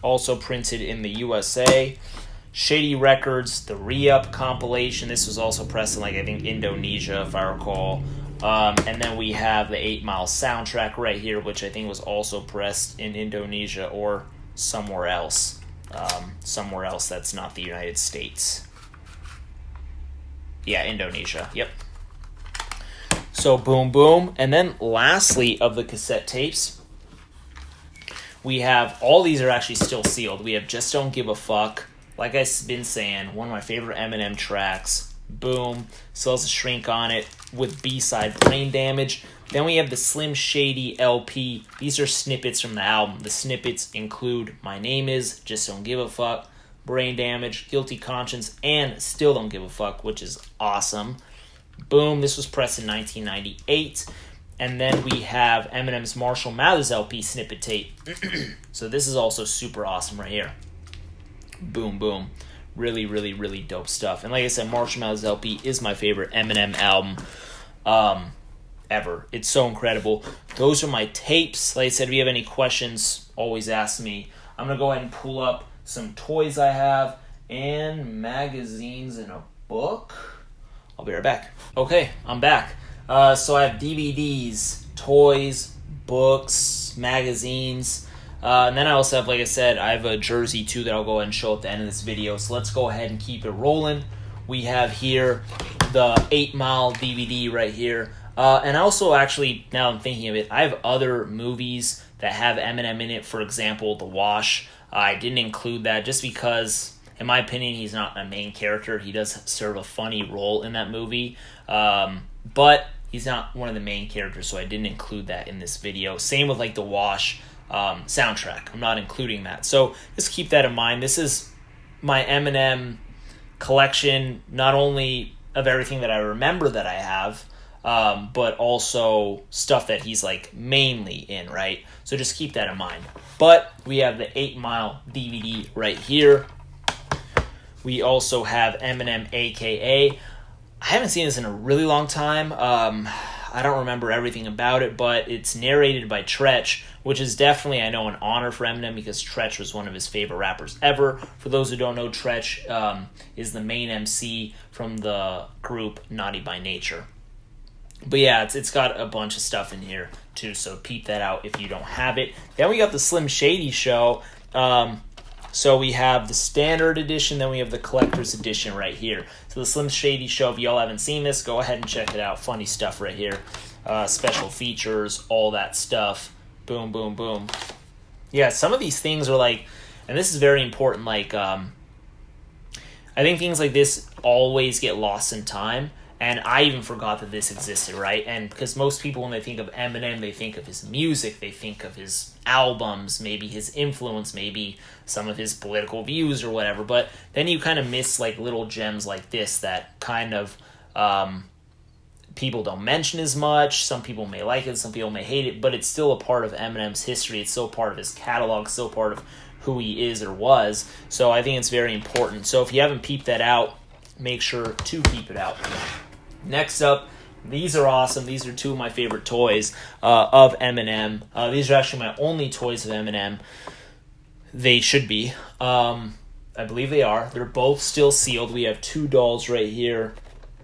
also printed in the USA. Shady Records, the Re-Up compilation. This was also pressed in, like, I think Indonesia, if I recall. And then we have the 8 Mile soundtrack right here, which I think was also pressed in Indonesia or somewhere else. Somewhere else that's not the United States. Yeah, Indonesia. Yep. So boom, boom. And then lastly of the cassette tapes, we have, all these are actually still sealed. We have Just Don't Give a Fuck. Like I've been saying, one of my favorite Eminem tracks. Boom. Still has a shrink on it with B-side Brain Damage. Then we have the Slim Shady LP. These are snippets from the album. The snippets include My Name Is, Just Don't Give a Fuck, Brain Damage, Guilty Conscience, and Still Don't Give a Fuck, which is awesome. Boom, this was pressed in 1998. And then we have Eminem's Marshall Mathers LP snippet tape. So this is also super awesome right here. Boom, boom. Really, really, really dope stuff. And like I said, Marshall Mathers LP is my favorite Eminem album ever. It's so incredible. Those are my tapes. Like I said, if you have any questions, always ask me. I'm going to go ahead and pull up some toys I have and magazines and a book. I'll be right back. Okay, I'm back. So I have DVDs, toys, books, magazines, and then I also have, like I said, I have a jersey too that I'll go ahead and show at the end of this video. So let's go ahead and keep it rolling. We have here the 8 Mile DVD right here. And also, actually, now I'm thinking of it, I have other movies that have Eminem in it. For example, The Wash. I didn't include that just because, in my opinion, he's not a main character. He does serve a funny role in that movie. But he's not one of the main characters, so I didn't include that in this video. Same with like the Wash soundtrack. I'm not including that. So just keep that in mind. This is my Eminem collection, not only of everything that I remember that I have, but also stuff that he's like mainly in, right? So just keep that in mind. But we have the 8 Mile DVD right here. We also have Eminem AKA. I haven't seen this in a really long time. I don't remember everything about it, but it's narrated by Tretch, which is definitely, I know, an honor for Eminem because Tretch was one of his favorite rappers ever. For those who don't know, Tretch is the main MC from the group Naughty by Nature. But yeah, it's got a bunch of stuff in here too, so peep that out if you don't have it. Then we got the Slim Shady show. So we have the standard edition, then we have the collector's edition right here. So the Slim Shady show, if y'all haven't seen this, go ahead and check it out. Funny stuff right here. Special features, all that stuff. Boom, boom, boom. Yeah, some of these things are like, and this is very important, like, I think things like this always get lost in time. And I even forgot that this existed, right? And because most people, when they think of Eminem, they think of his music, they think of his albums, maybe his influence, maybe some of his political views or whatever. But then you kind of miss like little gems like this that kind of people don't mention as much. Some people may like it, some people may hate it, but it's still a part of Eminem's history. It's still part of his catalog, still part of who he is or was. So I think it's very important. So if you haven't peeped that out, make sure to peep it out. Next up, these are awesome. These are two of my favorite toys of Eminem. These are actually my only toys of Eminem. They should be. I believe they are. They're both still sealed. We have two dolls right here.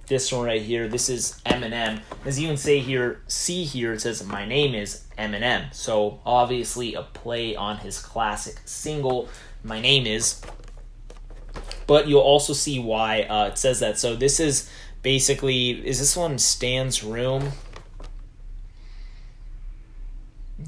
This one right here. This is Eminem. As you can see here, it says, My Name Is Eminem. So obviously a play on his classic single, My Name Is. But you'll also see why it says that. So this is basically, is this one Stan's room?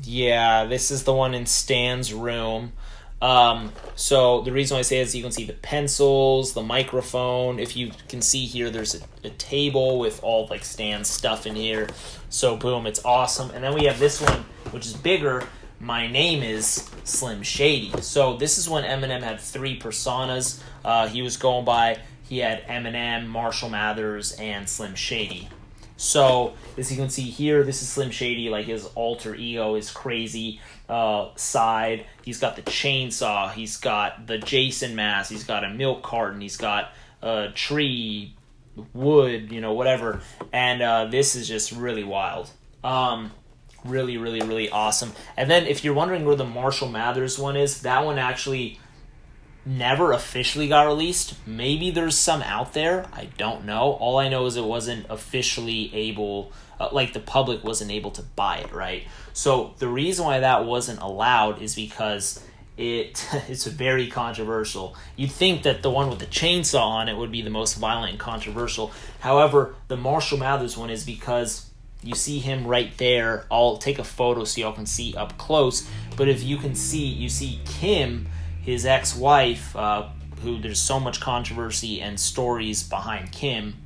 Yeah, this is the one in Stan's room. So the reason why I say is you can see the pencils, the microphone. If you can see here, there's a table with all like Stan's stuff in here. So boom, it's awesome. And then we have this one, which is bigger. My Name Is Slim Shady. So this is when Eminem had three personas. He was going by. He had Eminem, Marshall Mathers, and Slim Shady. So, as you can see here, this is Slim Shady, like his alter ego, his crazy side. He's got the chainsaw, he's got the Jason mask, he's got a milk carton, he's got a tree, wood, whatever. And this is just really wild. Really, really, really awesome. And then if you're wondering where the Marshall Mathers one is, that one actually never officially got released. Maybe there's some out there. I don't know. All I know is it wasn't officially able, like the public wasn't able to buy it, right? So the reason why that wasn't allowed is because it's very controversial. You'd think that the one with the chainsaw on it would be the most violent and controversial. However, the Marshall Mathers one is because you see him right there. I'll take a photo so y'all can see up close. But if you can see, you see Kim, his ex-wife, who there's so much controversy and stories behind Kim,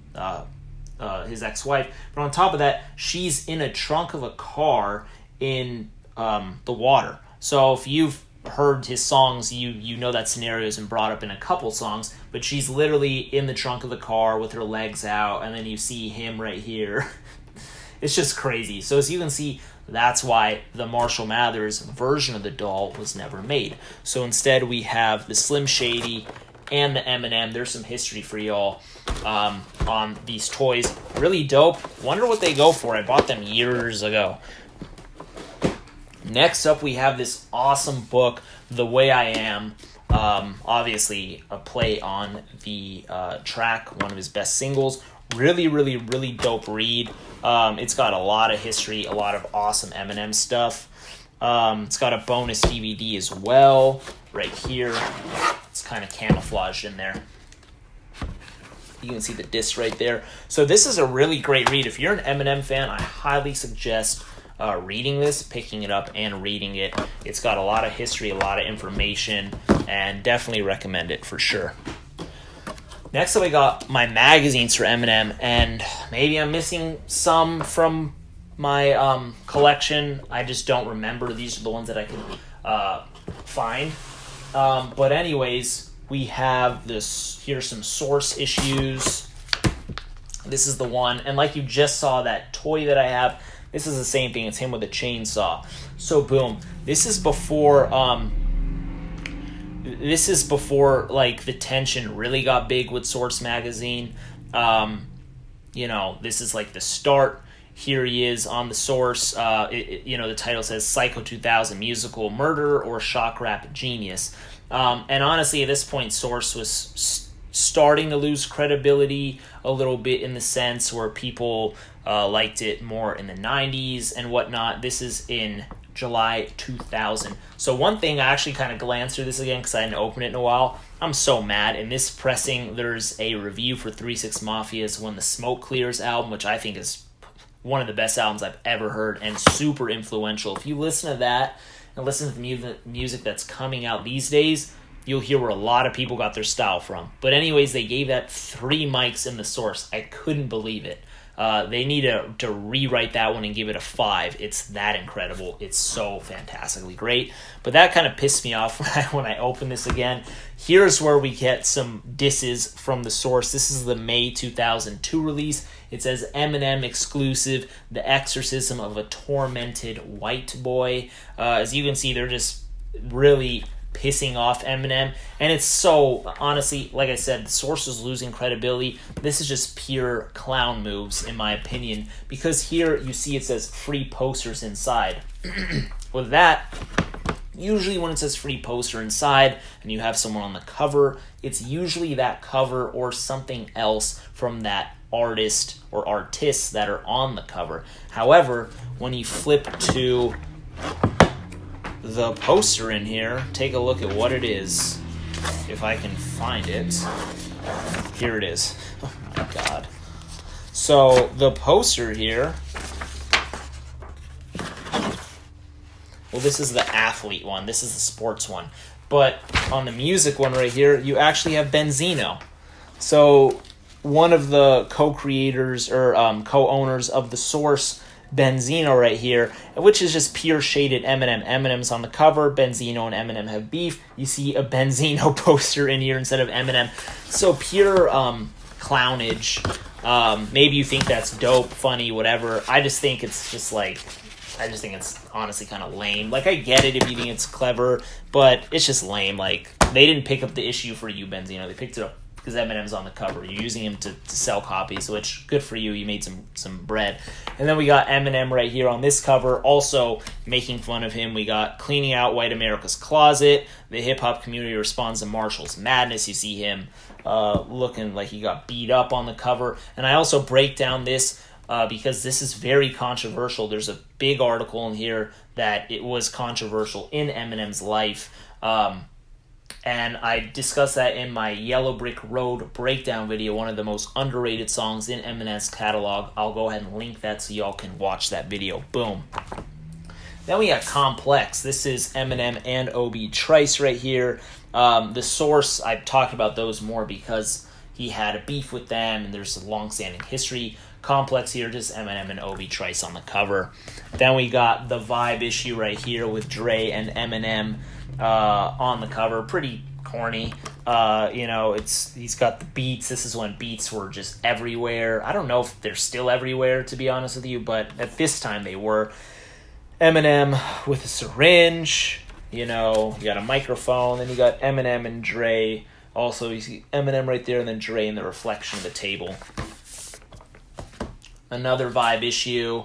his ex-wife. But on top of that, she's in a trunk of a car in the water. So if you've heard his songs, you know that scenario has been brought up in a couple songs, but she's literally in the trunk of the car with her legs out, and then you see him right here. It's just crazy. So as you can see, that's why the Marshall Mathers version of the doll was never made. So instead we have the Slim Shady and the Eminem. There's some history for y'all on these toys. Really dope. Wonder what they go for. I bought them years ago. Next up, we have this awesome book, The Way I Am. Obviously, a play on the track, one of his best singles. Really, really, really dope read. It's got a lot of history, a lot of awesome Eminem stuff. It's got a bonus DVD as well, right here. It's kind of camouflaged in there. You can see the disc right there. So this is a really great read. If you're an Eminem fan, I highly suggest reading this, picking it up, and reading it. It's got a lot of history, a lot of information, and definitely recommend it for sure. Next up, I got my magazines for Eminem, and maybe I'm missing some from my collection. I just don't remember. These are the ones that I can find. But anyways, we have this. Here's some Source issues. This is the one, and like you just saw that toy that I have, this is the same thing. It's him with a chainsaw. So boom. This is before like the tension really got big with Source magazine. This is like the start. Here he is on the Source. The title says Psycho 2000 Musical Murder or Shock Rap Genius. And honestly, at this point, Source was starting to lose credibility a little bit in the sense where people liked it more in the 90s and whatnot. This is in July 2000. So one thing, I actually kind of glanced through this again because I hadn't opened it in a while. I'm so mad. In this pressing, there's a review for 3 6 Mafia's When the Smoke Clears album, which I think is one of the best albums I've ever heard and super influential. If you listen to that and listen to the music that's coming out these days, you'll hear where a lot of people got their style from. But anyways, they gave that 3 mics in the Source. I couldn't believe it. They need to rewrite that one and give it a 5. It's that incredible. It's so fantastically great. But that kind of pissed me off when I open this again. Here's where we get some disses from the Source. This is the May 2002 release. It says Eminem exclusive, The Exorcism of a Tormented White Boy. As you can see, they're just really pissing off Eminem, and it's so, honestly, like I said, the Source is losing credibility. This is just pure clown moves, in my opinion, because here you see it says free posters inside. With that, usually when it says free poster inside and you have someone on the cover, it's usually that cover or something else from that artist or artists that are on the cover. However, when you flip to the poster in here, take a look at what it is. If I can find it. Here it is. Oh my god. So the poster here, well, this is the athlete one. This is the sports one. But on the music one right here, you actually have Benzino. So one of the co-creators or co-owners of the Source, Benzino right here, which is just pure shaded Eminem. Eminem's on the cover. Benzino and Eminem have beef. You see a Benzino poster in here instead of Eminem. So pure clownage. Maybe you think that's dope, funny, whatever. I just think it's just like, I just think it's honestly kind of lame. Like, I get it if you think it's clever, but it's just lame. Like, they didn't pick up the issue for you, Benzino. They picked it up because Eminem's on the cover. You're using him to sell copies, which, good for you. You made some bread. And then we got Eminem right here on this cover, also making fun of him. We got cleaning out white America's closet. The hip-hop community responds to Marshall's madness. You see him looking like he got beat up on the cover. And I also break down this because this is very controversial. There's a big article in here that it was controversial in Eminem's life. And I discussed that in my Yellow Brick Road breakdown video, one of the most underrated songs in Eminem's catalog. I'll go ahead and link that so y'all can watch that video. Boom. Then we got Complex. This is Eminem and Obi Trice right here. The source, I've talked about those more because he had a beef with them and there's a long-standing history. Complex here, just Eminem and Obi Trice on the cover. Then we got the Vibe issue right here with Dre and Eminem on the cover. Pretty corny. He's got the beats. This is when beats were just everywhere. I don't know if they're still everywhere, to be honest with you, but at this time they were. Eminem with a syringe, you got a microphone, then you got Eminem and Dre. Also, you see Eminem right there, and then Dre in the reflection of the table. Another Vibe issue.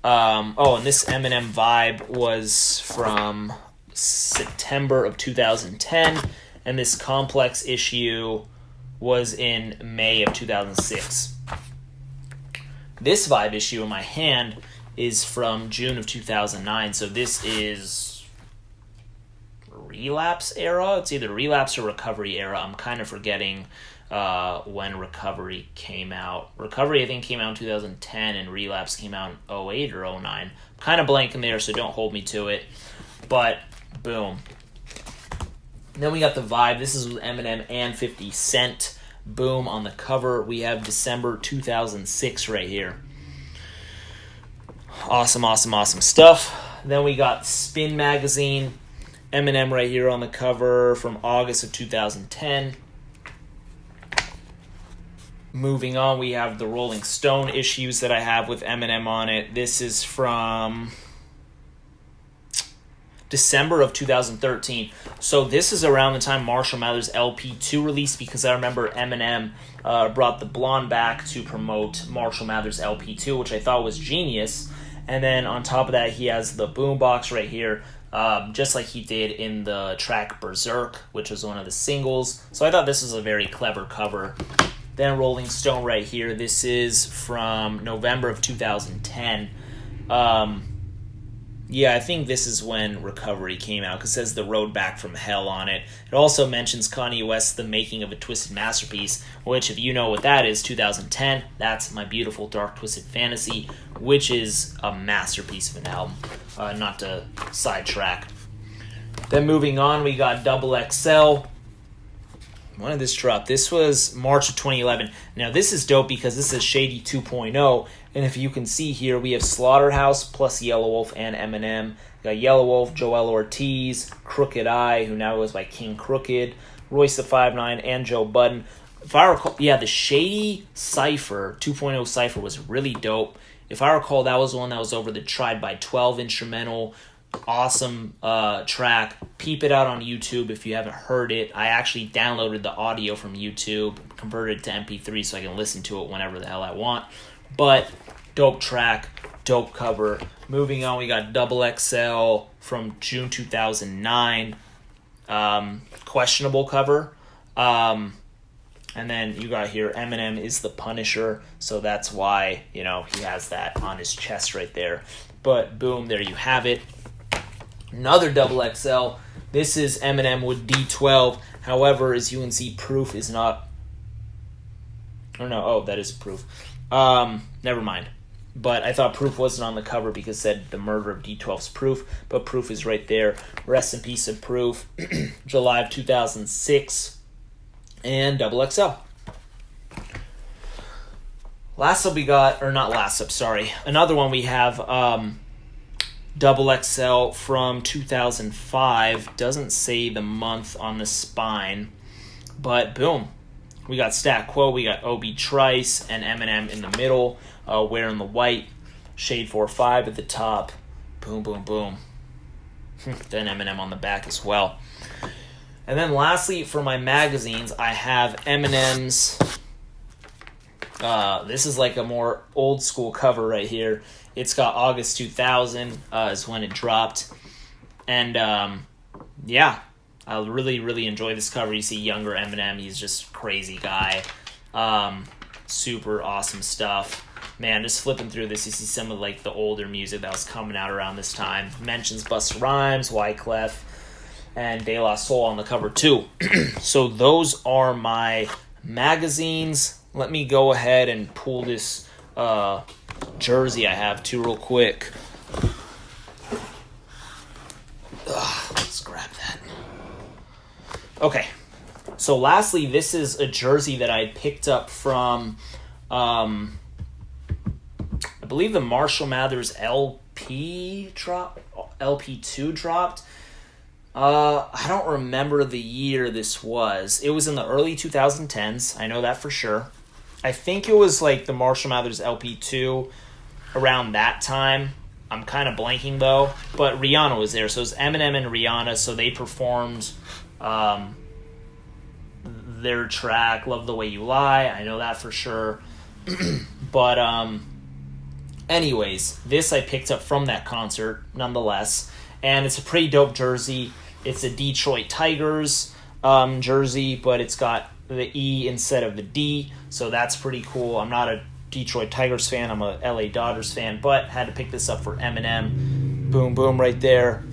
And this Eminem Vibe was from September of 2010, and this Complex issue was in May of 2006. This Vibe issue in my hand is from June of 2009, so this is Relapse era. It's either Relapse or Recovery era. I'm kind of forgetting when Recovery came out. Recovery, I think, came out in 2010, and Relapse came out in 08 or 09. I'm kind of blanking there, so don't hold me to it. But, boom. Then we got the Vibe. This is with Eminem and 50 Cent. Boom, on the cover. We have December 2006 right here. Awesome, awesome, awesome stuff. Then we got Spin Magazine. Eminem right here on the cover from August of 2010. Moving on, we have the Rolling Stone issues that I have with Eminem on it. This is from December of 2013. So this is around the time Marshall Mathers LP2 released, because I remember Eminem brought the blonde back to promote Marshall Mathers LP2, which I thought was genius. And then on top of that, he has the boombox right here, just like he did in the track Berserk, which was one of the singles. So I thought this was a very clever cover. Then Rolling Stone right here. This is from November of 2010. I think this is when Recovery came out, because it says The Road Back from Hell on it. It also mentions Kanye West's The Making of a Twisted Masterpiece, which, if you know what that is, 2010, that's My Beautiful Dark Twisted Fantasy, which is a masterpiece of an album. Not to sidetrack. Then moving on, we got Double XL. When did this drop? This was March of 2011. Now, this is dope because this is Shady 2.0. And if you can see here, we have Slaughterhouse plus Yellow Wolf and Eminem. We got Yellow Wolf, Joel Ortiz, Crooked Eye, who now goes by King Crooked, Royce the 5'9", and Joe Budden. If I recall, the Shady Cypher, 2.0 Cypher was really dope. If I recall, that was the one that was over the Tried by 12 instrumental. Awesome track. Peep it out on YouTube if you haven't heard it. I actually downloaded the audio from YouTube, converted it to MP3 so I can listen to it whenever the hell I want. But dope track, dope cover. Moving on, we got Double XL from June 2009. Questionable cover. And then you got here, Eminem is the Punisher, so that's why, he has that on his chest right there. But boom, there you have it. Another Double XL. This is Eminem with D12. However, as you can see, Proof is not... that is Proof. Never mind. But I thought Proof wasn't on the cover because it said the murder of D12's Proof. But Proof is right there. Rest in peace of Proof. July of 2006. And Double XL. Last up we got... Another one we have... Double XL from 2005. Doesn't say the month on the spine. But boom. We got Stat Quo. We got Obi Trice and Eminem in the middle. Wearing the white. Shade 4-5 at the top. Boom, boom, boom. Then Eminem on the back as well. And then lastly, for my magazines, I have Eminem's. This is like a more old school cover right here. It's got August 2000 is when it dropped. And yeah, I really, really enjoy this cover. You see younger Eminem. He's just crazy guy. Super awesome stuff. Man, just flipping through this, you see some of like the older music that was coming out around this time. Mentions Busta Rhymes, Wyclef, and De La Soul on the cover too. So those are my magazines. Let me go ahead and pull this jersey I have too real quick. Let's grab that. Okay. So lastly, this is a jersey that I picked up from, I believe the Marshall Mathers LP2 dropped. I don't remember the year this was. It was in the early 2010s. I know that for sure. I think it was like the Marshall Mathers LP2 around that time. I'm kind of blanking though. But Rihanna was there. So it was Eminem and Rihanna. So they performed their track, Love the Way You Lie. I know that for sure. But anyways, this I picked up from that concert nonetheless. And it's a pretty dope jersey. It's a Detroit Tigers jersey, but it's got the E instead of the D, so that's pretty cool. I'm not a Detroit Tigers fan. I'm a LA Dodgers fan, but had to pick this up for Eminem. Boom, boom, right there.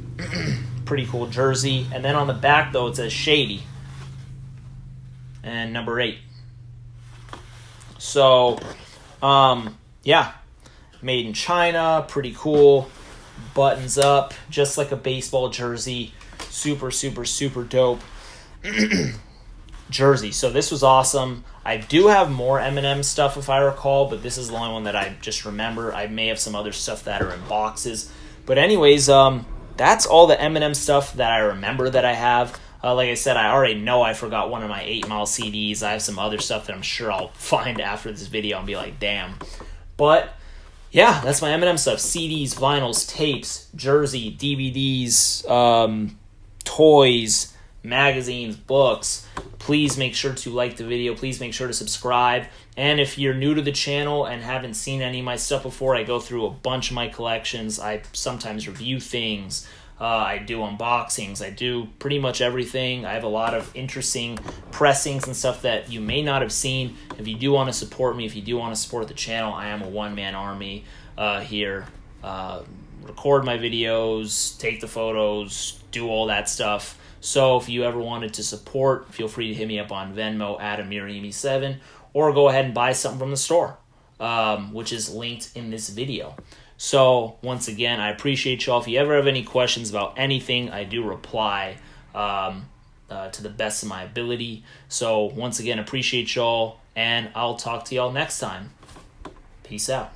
Pretty cool jersey. And then on the back, though, it says Shady. And number 8. So, yeah. Made in China. Pretty cool. Buttons up. Just like a baseball jersey. Super, super, super dope jersey. So this was awesome. I do have more Eminem stuff if I recall, but this is the only one that I just remember. I may have some other stuff that are in boxes. But anyways, that's all the Eminem stuff that I remember that I have. Like I said, I already know I forgot one of my 8 Mile CDs. I have some other stuff that I'm sure I'll find after this video and be like, damn. But yeah, that's my Eminem stuff. CDs, vinyls, tapes, jersey, DVDs, toys, magazines, books. Please make sure to like the video. Please make sure to subscribe. And if you're new to the channel and haven't seen any of my stuff before, I go through a bunch of my collections. I sometimes review things. I do unboxings. I do pretty much everything. I have a lot of interesting pressings and stuff that you may not have seen. If you do want to support me, if you do want to support the channel, I am a one-man army here. Record my videos, take the photos, do all that stuff. So if you ever wanted to support, feel free to hit me up on Venmo at AmirRahimi7, or go ahead and buy something from the store, which is linked in this video. So once again, I appreciate y'all. If you ever have any questions about anything, I do reply to the best of my ability. So once again, appreciate y'all, and I'll talk to y'all next time. Peace out.